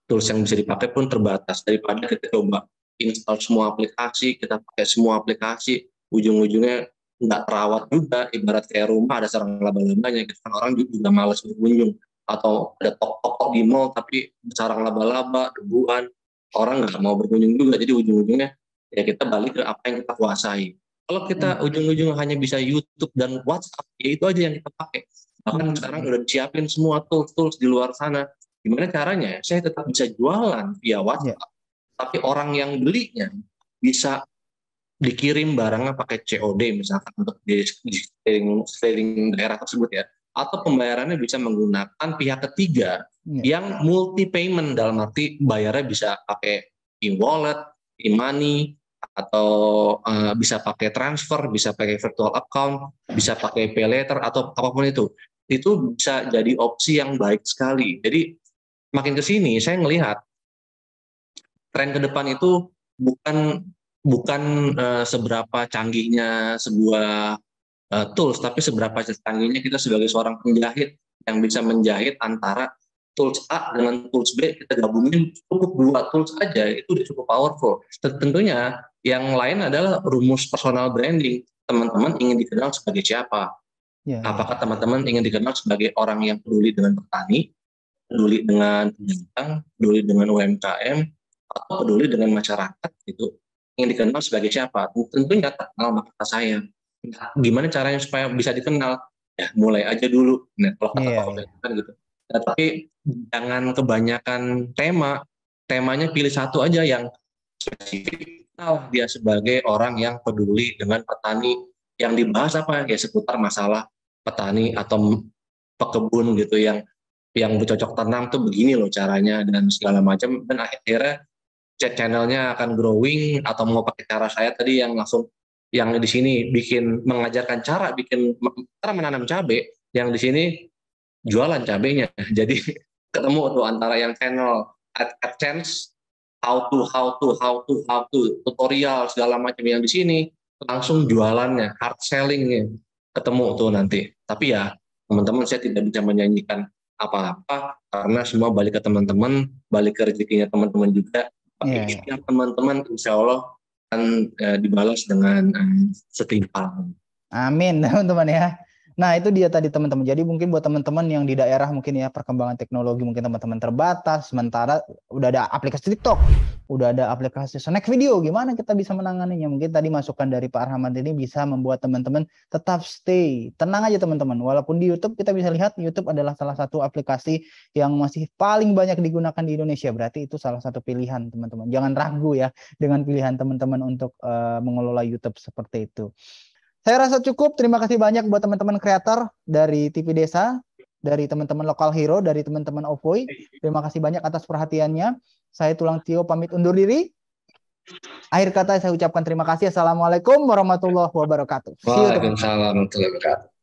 tools yang bisa dipakai pun terbatas. Daripada kita coba install semua aplikasi, kita pakai semua aplikasi, ujung-ujungnya nggak terawat juga, ibarat kayak rumah ada sarang laba-labanya, kan orang juga malas berkunjung, atau ada toko-toko di mall tapi sarang laba-laba, debuan, orang nggak mau berkunjung juga, jadi ujung-ujungnya ya kita balik ke apa yang kita kuasai. Kalau kita ujung-ujungnya hanya bisa YouTube dan WhatsApp, ya itu aja yang kita pakai. Bahkan sekarang udah disiapin semua tools-tools di luar sana. Gimana caranya? Saya tetap bisa jualan via WhatsApp, tapi orang yang belinya bisa dikirim barangnya pakai COD misalkan untuk di selling daerah tersebut ya, atau pembayarannya bisa menggunakan pihak ketiga yang multi payment, dalam arti bayarnya bisa pakai e-wallet, e-money, atau bisa pakai transfer, bisa pakai virtual account, bisa pakai pay later atau apapun itu bisa jadi opsi yang baik sekali. Jadi makin ke sini saya melihat tren ke depan itu bukan seberapa canggihnya sebuah tools, tapi seberapa canggihnya kita sebagai seorang penjahit yang bisa menjahit antara tools A dengan tools B, kita gabungin cukup 2 tools aja, itu udah cukup powerful. Tentunya yang lain adalah rumus personal branding. Teman-teman ingin dikenal sebagai siapa? Apakah teman-teman ingin dikenal sebagai orang yang peduli dengan petani, peduli dengan pedagang, peduli dengan UMKM, atau peduli dengan masyarakat, gitu? Ingin dikenal sebagai siapa? Tentunya tak kenal maka saya. Gimana caranya supaya bisa dikenal? Ya mulai aja dulu. Nah, kalau kata Pak Obed kan gitu. Nah, tapi jangan kebanyakan temanya pilih satu aja yang spesifik. Nah, dia sebagai orang yang peduli dengan petani, yang dibahas apa ya seputar masalah petani atau pekebun gitu, yang bercocok tanam tuh begini loh caranya dan segala macam, dan akhirnya channelnya akan growing. Atau mau pakai cara saya tadi yang langsung yang di sini mengajarkan cara menanam cabai, yang di sini jualan cabenya. Jadi ketemu tuh antara yang channel AdSense, how to tutorial segala macam, yang di sini langsung jualannya, hard sellingnya ketemu tuh nanti. Tapi ya teman-teman, saya tidak bisa menyanyikan apa-apa karena semua balik ke teman-teman, balik ke rezekinya teman-teman juga. Tapi teman-teman insya Allah akan dibalas dengan setimpal. Amin teman-teman ya. Nah itu dia tadi teman-teman. Jadi mungkin buat teman-teman yang di daerah mungkin ya perkembangan teknologi mungkin teman-teman terbatas. Sementara udah ada aplikasi TikTok, udah ada aplikasi snack video. Gimana kita bisa menanganinya? Mungkin tadi masukan dari Pak Arhamad ini bisa membuat teman-teman tetap stay. Tenang aja teman-teman. Walaupun di YouTube kita bisa lihat YouTube adalah salah satu aplikasi yang masih paling banyak digunakan di Indonesia. Berarti itu salah satu pilihan teman-teman. Jangan ragu ya dengan pilihan teman-teman untuk mengelola YouTube seperti itu. Saya rasa cukup. Terima kasih banyak buat teman-teman kreator dari TV Desa, dari teman-teman Lokal Hero, dari teman-teman Ovoy. Terima kasih banyak atas perhatiannya. Saya Tulang Tio pamit undur diri. Akhir kata saya ucapkan terima kasih. Assalamualaikum warahmatullahi wabarakatuh. Waalaikumsalam warahmatullahi wabarakatuh.